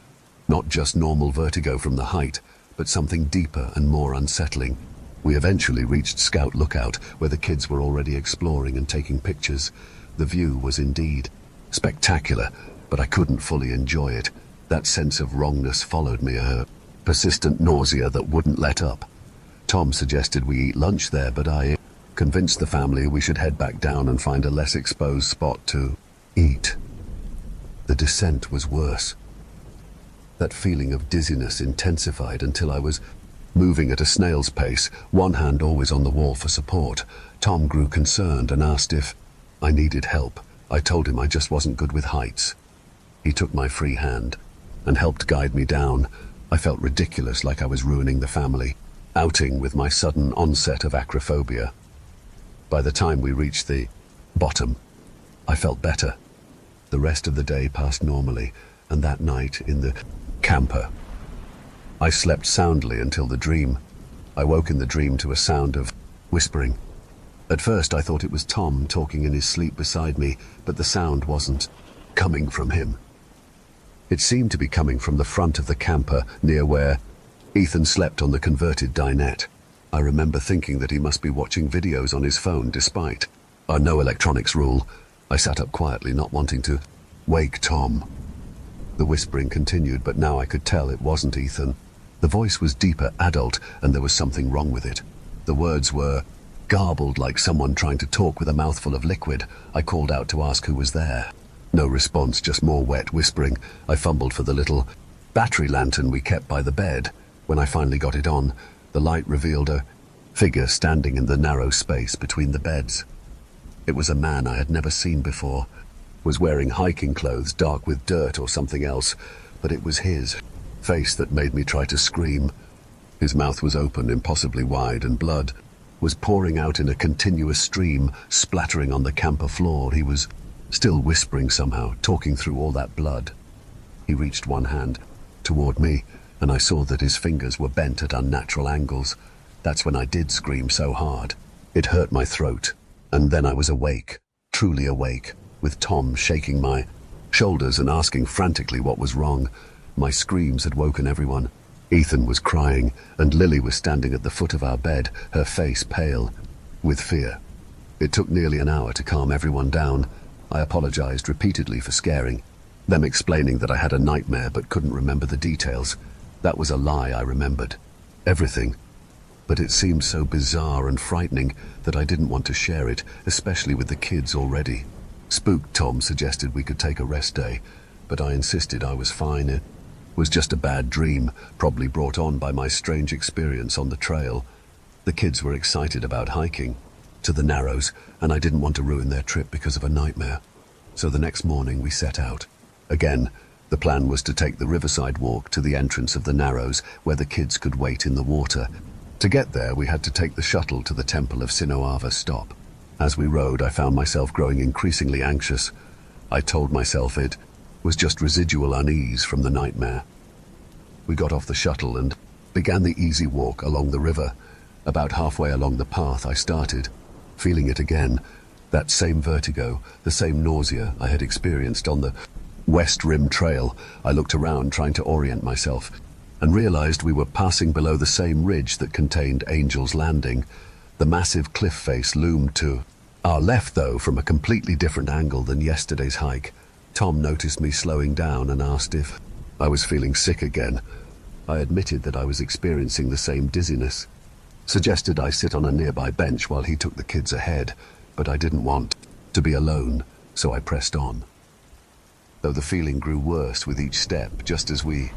Not just normal vertigo from the height, but something deeper and more unsettling. We eventually reached Scout Lookout, where the kids were already exploring and taking pictures. The view was indeed spectacular, but I couldn't fully enjoy it. That sense of wrongness followed me, a persistent nausea that wouldn't let up. Tom suggested we eat lunch there, but I convinced the family we should head back down and find a less exposed spot to eat. The descent was worse. That feeling of dizziness intensified until I was moving at a snail's pace, one hand always on the wall for support. Tom grew concerned and asked if I needed help. I told him I just wasn't good with heights. He took my free hand and helped guide me down. I felt ridiculous, like I was ruining the family outing with my sudden onset of acrophobia. By the time we reached the bottom, I felt better. The rest of the day passed normally, and that night in the camper, I slept soundly until the dream. I woke in the dream to a sound of whispering. At first I thought it was Tom talking in his sleep beside me, but the sound wasn't coming from him. It seemed to be coming from the front of the camper, near where Ethan slept on the converted dinette. I remember thinking that he must be watching videos on his phone despite our no electronics rule. I sat up quietly, not wanting to wake Tom. The whispering continued, but now I could tell it wasn't Ethan. The voice was deeper, adult, and there was something wrong with it. The words were garbled, like someone trying to talk with a mouthful of liquid. I called out to ask who was there. No response, just more wet whispering. I fumbled for the little battery lantern we kept by the bed. When I finally got it on, the light revealed a figure standing in the narrow space between the beds. It was a man I had never seen before. Was wearing hiking clothes, dark with dirt or something else, but it was his. face that made me try to scream. His mouth was open, impossibly wide, and blood was pouring out in a continuous stream, splattering on the camper floor. He was still whispering somehow, talking through all that blood. He reached one hand toward me, and I saw that his fingers were bent at unnatural angles. That's when I did scream so hard. It hurt my throat, and then I was awake, truly awake, with Tom shaking my shoulders and asking frantically what was wrong. My screams had woken everyone. Ethan was crying, and Lily was standing at the foot of our bed, her face pale with fear. It took nearly an hour to calm everyone down. I apologized repeatedly for scaring them, explaining that I had a nightmare but couldn't remember the details. That was a lie. I remembered everything, but it seemed so bizarre and frightening that I didn't want to share it, especially with the kids already spooked. Tom suggested we could take a rest day, but I insisted I was fine. It was just a bad dream, probably brought on by my strange experience on the trail. The kids were excited about hiking to the Narrows, and I didn't want to ruin their trip because of a nightmare. So the next morning we set out. Again, the plan was to take the riverside walk to the entrance of the Narrows, where the kids could wait in the water. To get there, we had to take the shuttle to the Temple of Sinoava stop. As we rode, I found myself growing increasingly anxious. I told myself it was just residual unease from the nightmare. We got off the shuttle and began the easy walk along the river. About halfway along the path, I started feeling it again, that same vertigo, the same nausea I had experienced on the West Rim Trail. I looked around, trying to orient myself, and realized we were passing below the same ridge that contained Angel's Landing. The massive cliff face loomed to our left, though, from a completely different angle than yesterday's hike. Tom noticed me slowing down and asked if I was feeling sick again. I admitted that I was experiencing the same dizziness, suggested I sit on a nearby bench while he took the kids ahead, but I didn't want to be alone, so I pressed on. Though the feeling grew worse with each step, just as we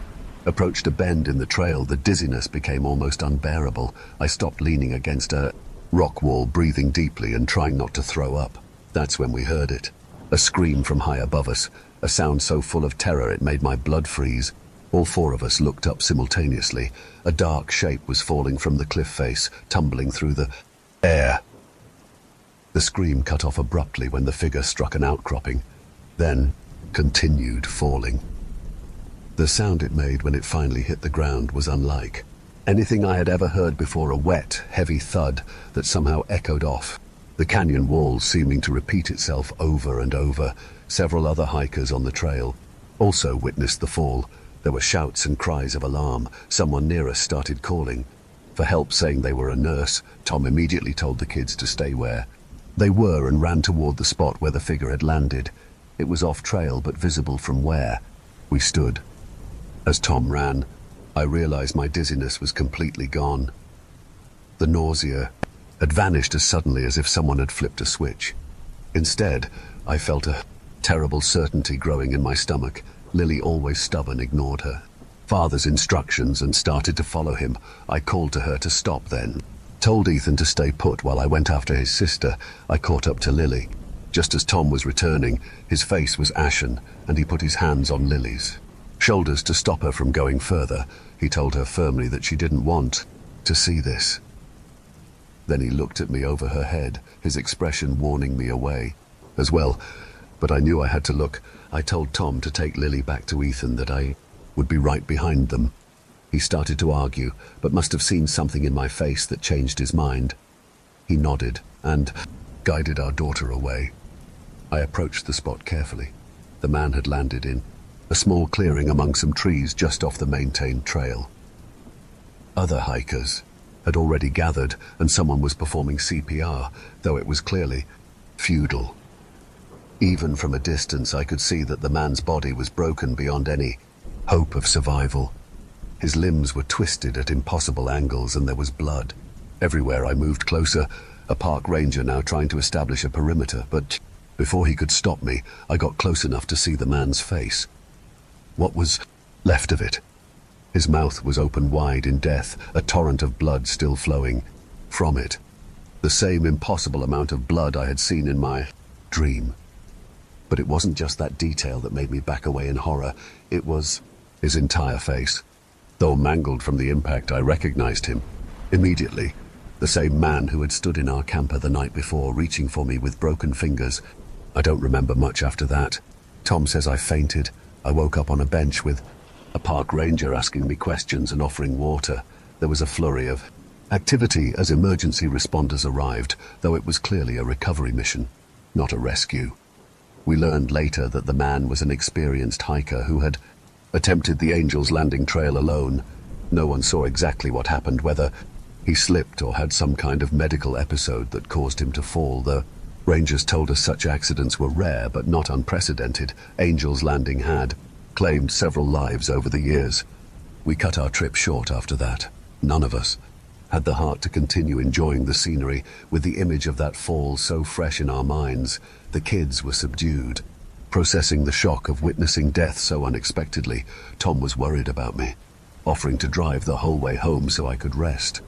approached a bend in the trail, the dizziness became almost unbearable. I stopped, leaning against a rock wall, breathing deeply and trying not to throw up. That's when we heard it. A scream from high above us, a sound so full of terror it made my blood freeze. All four of us looked up simultaneously. A dark shape was falling from the cliff face, tumbling through the air. The scream cut off abruptly when the figure struck an outcropping, then continued falling. The sound it made when it finally hit the ground was unlike anything I had ever heard before, a wet, heavy thud that somehow echoed off the canyon walls, seeming to repeat itself over and over. Several other hikers on the trail also witnessed the fall. There were shouts and cries of alarm. Someone near us started calling for help, saying they were a nurse. Tom immediately told the kids to stay where they were and ran toward the spot where the figure had landed. It was off trail, but visible from where we stood. As Tom ran, I realized my dizziness was completely gone. The nausea had vanished as suddenly as if someone had flipped a switch. Instead, I felt a terrible certainty growing in my stomach. Lily, always stubborn, ignored her father's instructions and started to follow him. I called to her to stop, then told Ethan to stay put while I went after his sister. I caught up to Lily. Just as Tom was returning, his face was ashen, and he put his hands on Lily's shoulders to stop her from going further. He told her firmly that she didn't want to see this. Then he looked at me over her head, his expression warning me away as well, but I knew I had to look. I told Tom to take Lily back to Ethan, that I would be right behind them. He started to argue, but must have seen something in my face that changed his mind. He nodded and guided our daughter away. I approached the spot carefully. The man had landed in a small clearing among some trees just off the maintained trail. Other hikers had already gathered, and someone was performing CPR, though it was clearly futile. Even from a distance, I could see that the man's body was broken beyond any hope of survival. His limbs were twisted at impossible angles, and there was blood everywhere. I moved closer, a park ranger now trying to establish a perimeter, but before he could stop me, I got close enough to see the man's face. What was left of it. His mouth was open wide in death, a torrent of blood still flowing from it. The same impossible amount of blood I had seen in my dream. But it wasn't just that detail that made me back away in horror. It was his entire face. Though mangled from the impact, I recognized him immediately. The same man who had stood in our camper the night before, reaching for me with broken fingers. I don't remember much after that. Tom says I fainted. I woke up on a bench with a park ranger asking me questions and offering water. There was a flurry of activity as emergency responders arrived, though it was clearly a recovery mission, not a rescue. We learned later that the man was an experienced hiker who had attempted the Angel's Landing trail alone. No one saw exactly what happened, whether he slipped or had some kind of medical episode that caused him to fall. The rangers told us such accidents were rare but not unprecedented. Angel's Landing had claimed several lives over the years. We cut our trip short after that. None of us had the heart to continue enjoying the scenery with the image of that fall so fresh in our minds. The kids were subdued, processing the shock of witnessing death so unexpectedly. Tom was worried about me, offering to drive the whole way home so I could rest.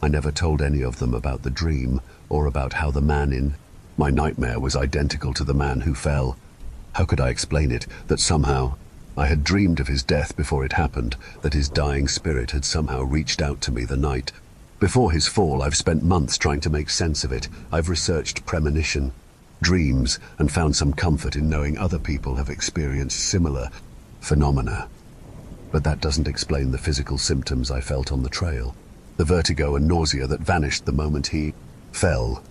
I never told any of them about the dream or about how the man in my nightmare was identical to the man who fell. How could I explain it, that somehow I had dreamed of his death before it happened, that his dying spirit had somehow reached out to me the night before his fall? I've spent months trying to make sense of it. I've researched premonition, dreams, and found some comfort in knowing other people have experienced similar phenomena. But that doesn't explain the physical symptoms I felt on the trail. The vertigo and nausea that vanished the moment he fell.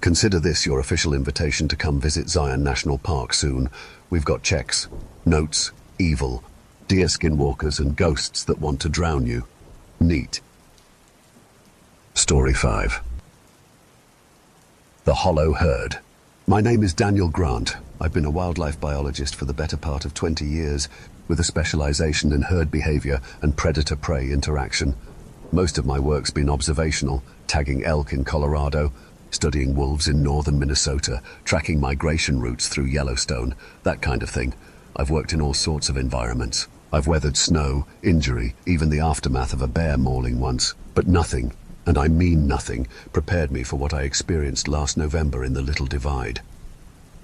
Consider this your official invitation to come visit Zion National Park soon. We've got checks, notes, evil, deer skinwalkers, and ghosts that want to drown you. Neat. Story 5. The Hollow Herd. My name is Daniel Grant. I've been a wildlife biologist for the better part of 20 years, with a specialization in herd behavior and predator-prey interaction. Most of my work's been observational, tagging elk in Colorado, studying wolves in northern Minnesota, tracking migration routes through Yellowstone, that kind of thing. I've worked in all sorts of environments. I've weathered snow, injury, even the aftermath of a bear mauling once. But nothing, and I mean nothing, prepared me for what I experienced last November in the Little Divide.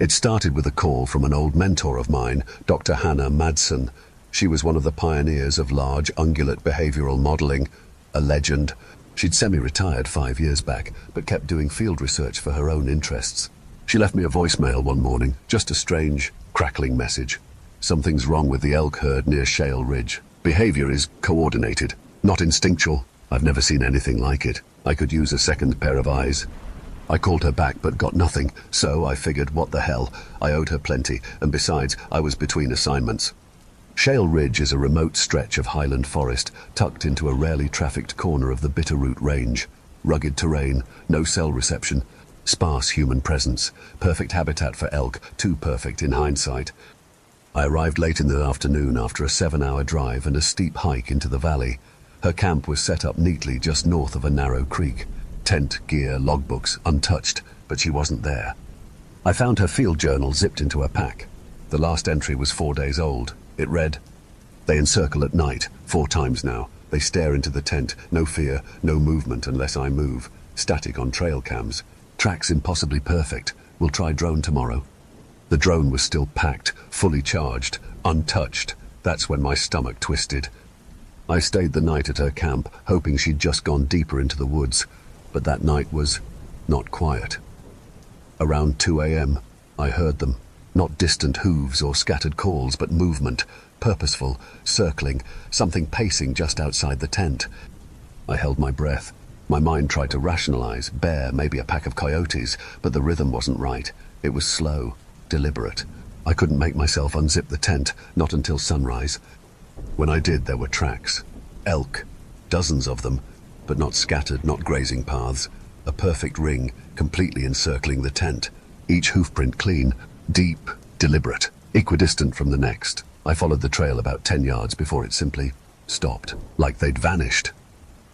It started with a call from an old mentor of mine, Dr. Hannah Madsen. She was one of the pioneers of large ungulate behavioral modeling, a legend. She'd semi-retired 5 years back, but kept doing field research for her own interests. She left me a voicemail one morning, just a strange, crackling message. Something's wrong with the elk herd near Shale Ridge. Behavior is coordinated, not instinctual. I've never seen anything like it. I could use a second pair of eyes. I called her back but got nothing, so I figured, what the hell, I owed her plenty, and besides, I was between assignments. Shale Ridge is a remote stretch of highland forest tucked into a rarely trafficked corner of the Bitterroot Range. Rugged terrain, no cell reception, sparse human presence, perfect habitat for elk, too perfect in hindsight. I arrived late in the afternoon after a 7-hour drive and a steep hike into the valley. Her camp was set up neatly just north of a narrow creek. Tent, gear, logbooks, untouched, but she wasn't there. I found her field journal zipped into her pack. The last entry was 4 days old. It read, "They encircle at night, 4 times now. They stare into the tent, no fear, no movement unless I move. Static on trail cams. Tracks impossibly perfect. We'll try drone tomorrow." The drone was still packed, fully charged, untouched. That's when my stomach twisted. I stayed the night at her camp, hoping she'd just gone deeper into the woods, but that night was not quiet. Around 2 a.m., I heard them. Not distant hooves or scattered calls, but movement, purposeful, circling, something pacing just outside the tent. I held my breath. My mind tried to rationalize, bear, maybe a pack of coyotes, but the rhythm wasn't right. It was slow, deliberate. I couldn't make myself unzip the tent, not until sunrise. When I did, there were tracks. Elk, dozens of them, but not scattered, not grazing paths. A perfect ring, completely encircling the tent. Each hoofprint clean, deep, deliberate, equidistant from the next. I followed the trail about 10 yards before it simply stopped, like they'd vanished.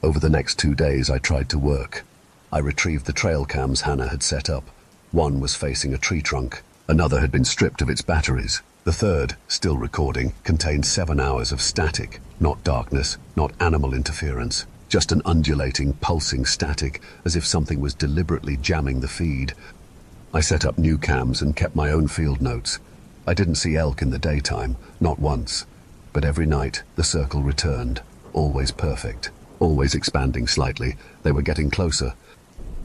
Over the next 2 days, I tried to work. I retrieved the trail cams Hannah had set up. One was facing a tree trunk. Another had been stripped of its batteries. The third, still recording, contained 7 hours of static, not darkness, not animal interference, just an undulating, pulsing static, as if something was deliberately jamming the feed. I set up new cams and kept my own field notes. I didn't see elk in the daytime, not once, but every night the circle returned. always perfect, always expanding slightly. They were getting closer.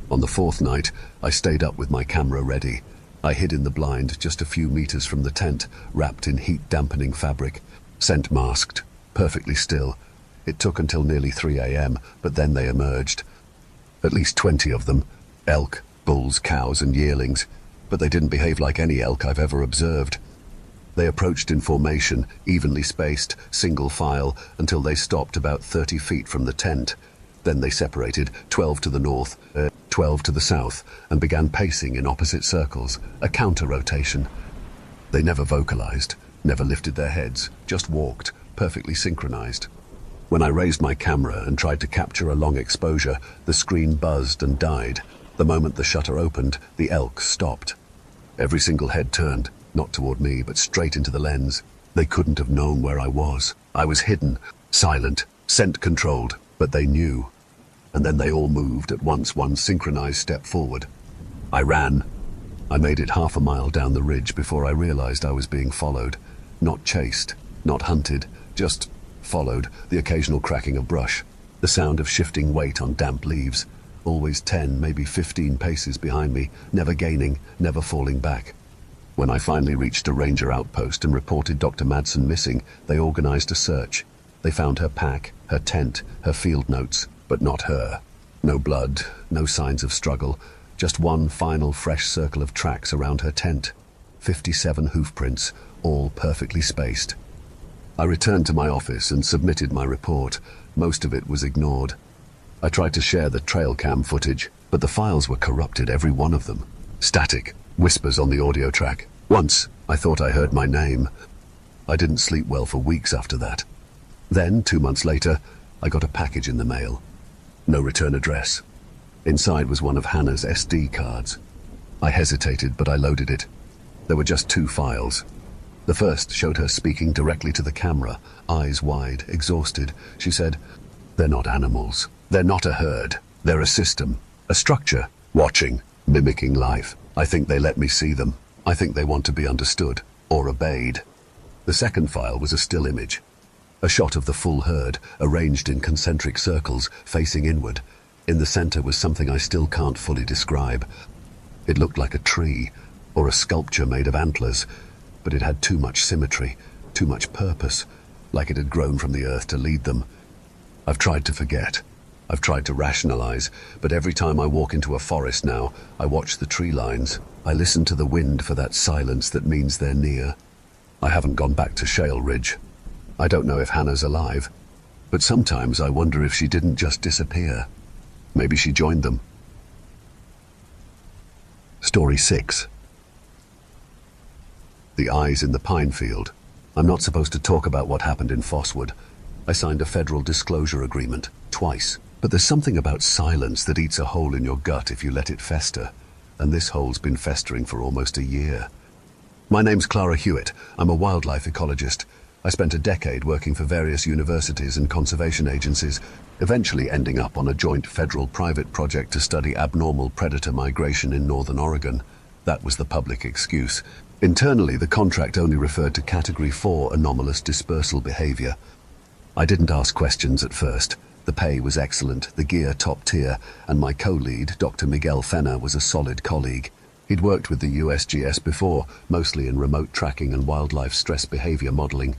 On the fourth night, I stayed up with my camera ready. I hid in the blind just a few meters from the tent, wrapped in heat-dampening fabric, scent masked, perfectly still. It took until nearly 3 a.m., but then they emerged. At least 20 of them. Elk, bulls, cows, and yearlings. But they didn't behave like any elk I've ever observed. They approached in formation, evenly spaced, single file, until they stopped about 30 feet from the tent. Then they separated, 12 to the north, 12 to the south, and began pacing in opposite circles, a counter-rotation. They never vocalized, never lifted their heads, just walked, perfectly synchronized. When I raised my camera and tried to capture a long exposure, the screen buzzed and died. The moment the shutter opened, the elk stopped. Every single head turned, not toward me, but straight into the lens. They couldn't have known where I was. I was hidden, silent, scent-controlled, but they knew. And then they all moved at once, one synchronized step forward. I ran. I made it half a mile down the ridge before I realized I was being followed. Not chased, not hunted, just followed, the occasional cracking of brush, the sound of shifting weight on damp leaves, always 10, maybe 15 paces behind me, never gaining, never falling back. When I finally reached a ranger outpost and reported Dr. Madsen missing, they organized a search. They found her pack, her tent, her field notes, but not her. No blood, no signs of struggle, just one final fresh circle of tracks around her tent. 57 hoofprints, all perfectly spaced. I returned to my office and submitted my report. Most of it was ignored. I tried to share the trail cam footage, but the files were corrupted, every one of them. Static, whispers on the audio track. Once, I thought I heard my name. I didn't sleep well for weeks after that. Then, 2 months later, I got a package in the mail. No return address. Inside was one of Hannah's SD cards. I hesitated, but I loaded it. There were just 2 files. The first showed her speaking directly to the camera, eyes wide, exhausted. She said, "They're not animals. They're not a herd. They're a system, a structure, watching, mimicking life. I think they let me see them. I think they want to be understood, or obeyed." The second file was a still image. A shot of the full herd, arranged in concentric circles, facing inward. In the center was something I still can't fully describe. It looked like a tree, or a sculpture made of antlers, but it had too much symmetry, too much purpose, like it had grown from the earth to lead them. I've tried to forget. I've tried to rationalize, but every time I walk into a forest now, I watch the tree lines. I listen to the wind for that silence that means they're near. I haven't gone back to Shale Ridge. I don't know if Hannah's alive, but sometimes I wonder if she didn't just disappear. Maybe she joined them. Story 6. The eyes in the pine field. I'm not supposed to talk about what happened in Fosswood. I signed a federal disclosure agreement, twice. But there's something about silence that eats a hole in your gut if you let it fester. And this hole's been festering for almost a year. My name's Clara Hewitt. I'm a wildlife ecologist. I spent a decade working for various universities and conservation agencies, eventually ending up on a joint federal-private project to study abnormal predator migration in northern Oregon. That was the public excuse. Internally, the contract only referred to Category 4 anomalous dispersal behavior. I didn't ask questions at first. The pay was excellent, the gear top tier, and my co-lead, Dr. Miguel Fenner, was a solid colleague. He'd worked with the USGS before, mostly in remote tracking and wildlife stress behavior modeling.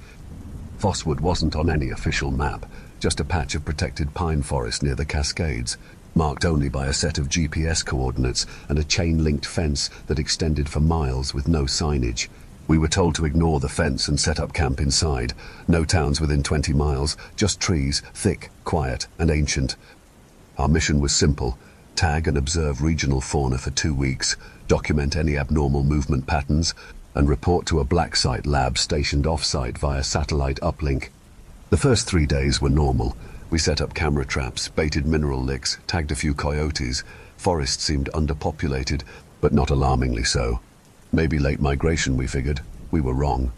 Fosswood wasn't on any official map, just a patch of protected pine forest near the Cascades, marked only by a set of GPS coordinates and a chain-linked fence that extended for miles with no signage. We were told to ignore the fence and set up camp inside. No towns within 20 miles, just trees, thick, quiet, and ancient. Our mission was simple: tag and observe regional fauna for 2 weeks, document any abnormal movement patterns, and report to a black site lab stationed off-site via satellite uplink. The first 3 days were normal. We set up camera traps, baited mineral licks, tagged a few coyotes. Forest seemed underpopulated, but not alarmingly so. Maybe late migration, we figured. We were wrong.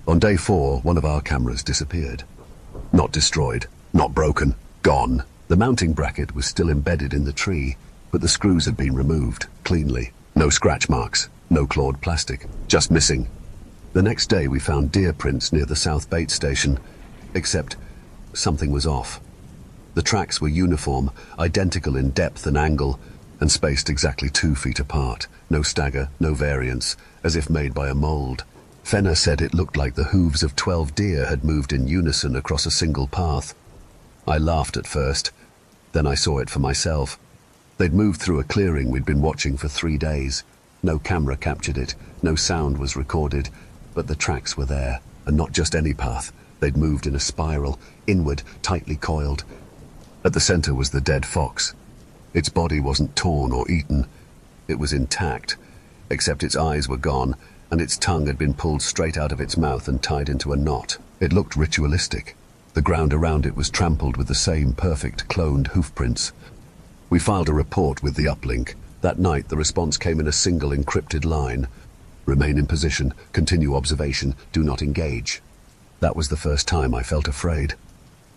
On day 4, one of our cameras disappeared. Not destroyed, not broken, gone. The mounting bracket was still embedded in the tree, but the screws had been removed, cleanly. No scratch marks, no clawed plastic, just missing. The next day we found deer prints near the South Bait Station, except something was off. The tracks were uniform, identical in depth and angle, and spaced exactly 2 feet apart. No stagger, no variance, as if made by a mold. Fenner said it looked like the hooves of 12 deer had moved in unison across a single path. I laughed at first, then I saw it for myself. They'd moved through a clearing we'd been watching for 3 days. No camera captured it, no sound was recorded, but the tracks were there, and not just any path. They'd moved in a spiral, inward, tightly coiled. At the center was the dead fox. Its body wasn't torn or eaten. It was intact, except its eyes were gone, and its tongue had been pulled straight out of its mouth and tied into a knot. It looked ritualistic. The ground around it was trampled with the same perfect cloned hoofprints. We filed a report with the uplink. That night, the response came in a single encrypted line. Remain in position, continue observation, do not engage. That was the first time I felt afraid.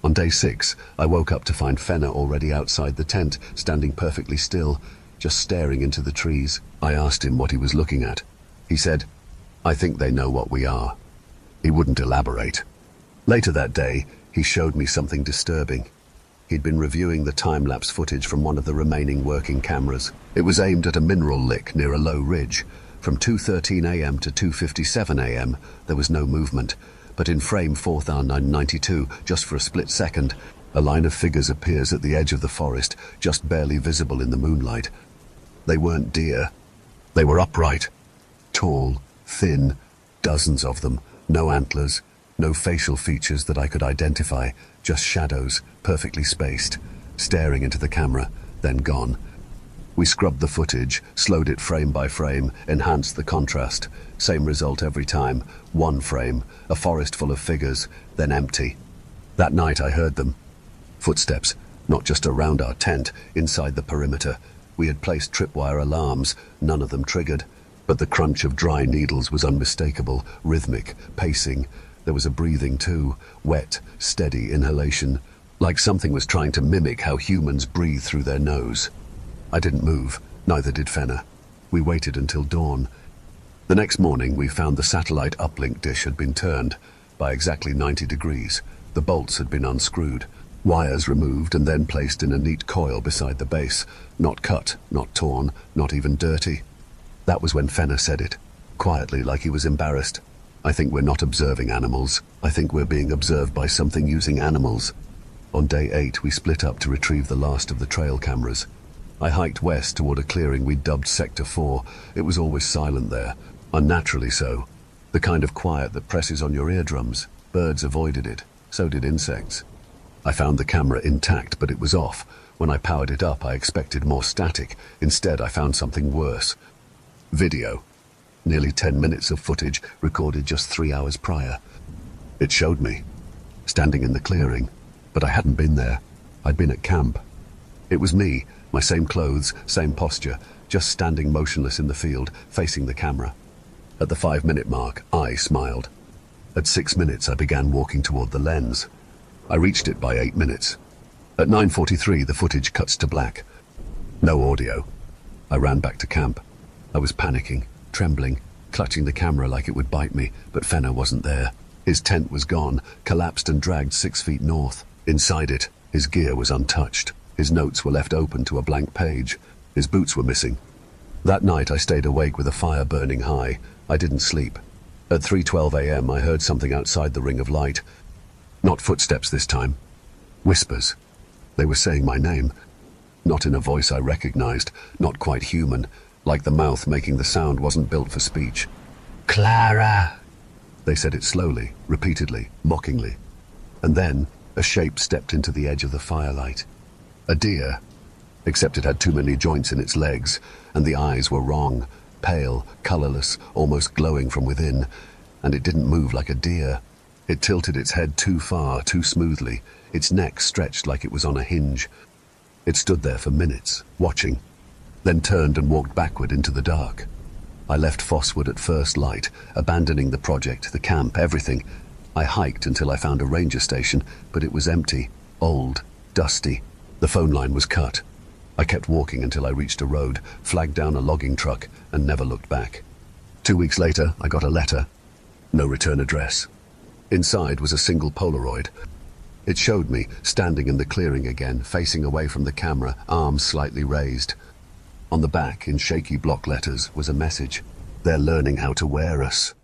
On day 6, I woke up to find Fenner already outside the tent, standing perfectly still, just staring into the trees. I asked him what he was looking at. He said, "I think they know what we are." He wouldn't elaborate. Later that day, he showed me something disturbing. He'd been reviewing the time-lapse footage from one of the remaining working cameras. It was aimed at a mineral lick near a low ridge. From 2:13 a.m. to 2:57 a.m., there was no movement, but in frame 4992, just for a split second, a line of figures appears at the edge of the forest, just barely visible in the moonlight. They weren't deer. They were upright, tall, thin, dozens of them, no antlers, no facial features that I could identify, just shadows, perfectly spaced, staring into the camera, then gone. We scrubbed the footage, slowed it frame by frame, enhanced the contrast. Same result every time. 1 frame, a forest full of figures, then empty. That night I heard them. Footsteps, not just around our tent, inside the perimeter. We had placed tripwire alarms, none of them triggered. But the crunch of dry needles was unmistakable, rhythmic, pacing. There was a breathing too, wet, steady inhalation, like something was trying to mimic how humans breathe through their nose. I didn't move, neither did Fenner. We waited until dawn. The next morning, we found the satellite uplink dish had been turned by exactly 90 degrees. The bolts had been unscrewed, wires removed and then placed in a neat coil beside the base. Not cut, not torn, not even dirty. That was when Fenner said it, quietly, like he was embarrassed. "I think we're not observing animals. I think we're being observed by something using animals." On day 8, we split up to retrieve the last of the trail cameras. I hiked west toward a clearing we'd dubbed Sector 4. It was always silent there, unnaturally so. The kind of quiet that presses on your eardrums. Birds avoided it, so did insects. I found the camera intact, but it was off. When I powered it up, I expected more static. Instead, I found something worse. Video. Nearly 10 minutes of footage recorded just 3 hours prior. It showed me, standing in the clearing, but I hadn't been there. I'd been at camp. It was me, my same clothes, same posture, just standing motionless in the field, facing the camera. At the 5-minute mark, I smiled. At 6 minutes, I began walking toward the lens. I reached it by 8 minutes. At 9:43, the footage cuts to black. No audio. I ran back to camp. I was panicking, trembling, clutching the camera like it would bite me, but Fenner wasn't there. His tent was gone, collapsed and dragged 6 feet north. Inside it, his gear was untouched. His notes were left open to a blank page. His boots were missing. That night I stayed awake with a fire burning high. I didn't sleep. At 3:12 a.m. I heard something outside the ring of light. Not footsteps this time. Whispers. They were saying my name. Not in a voice I recognized, not quite human, like the mouth making the sound wasn't built for speech. "Clara!" They said it slowly, repeatedly, mockingly. And then a shape stepped into the edge of the firelight. A deer, except it had too many joints in its legs, and the eyes were wrong, pale, colorless, almost glowing from within, and it didn't move like a deer. It tilted its head too far, too smoothly, its neck stretched like it was on a hinge. It stood there for minutes, watching, then turned and walked backward into the dark. I left Fosswood at first light, abandoning the project, the camp, everything. I hiked until I found a ranger station, but it was empty, old, dusty. The phone line was cut. I kept walking until I reached a road, flagged down a logging truck, and never looked back. 2 weeks later, I got a letter. No return address. Inside was a single Polaroid. It showed me, standing in the clearing again, facing away from the camera, arms slightly raised. On the back, in shaky block letters, was a message. They're learning how to wear us.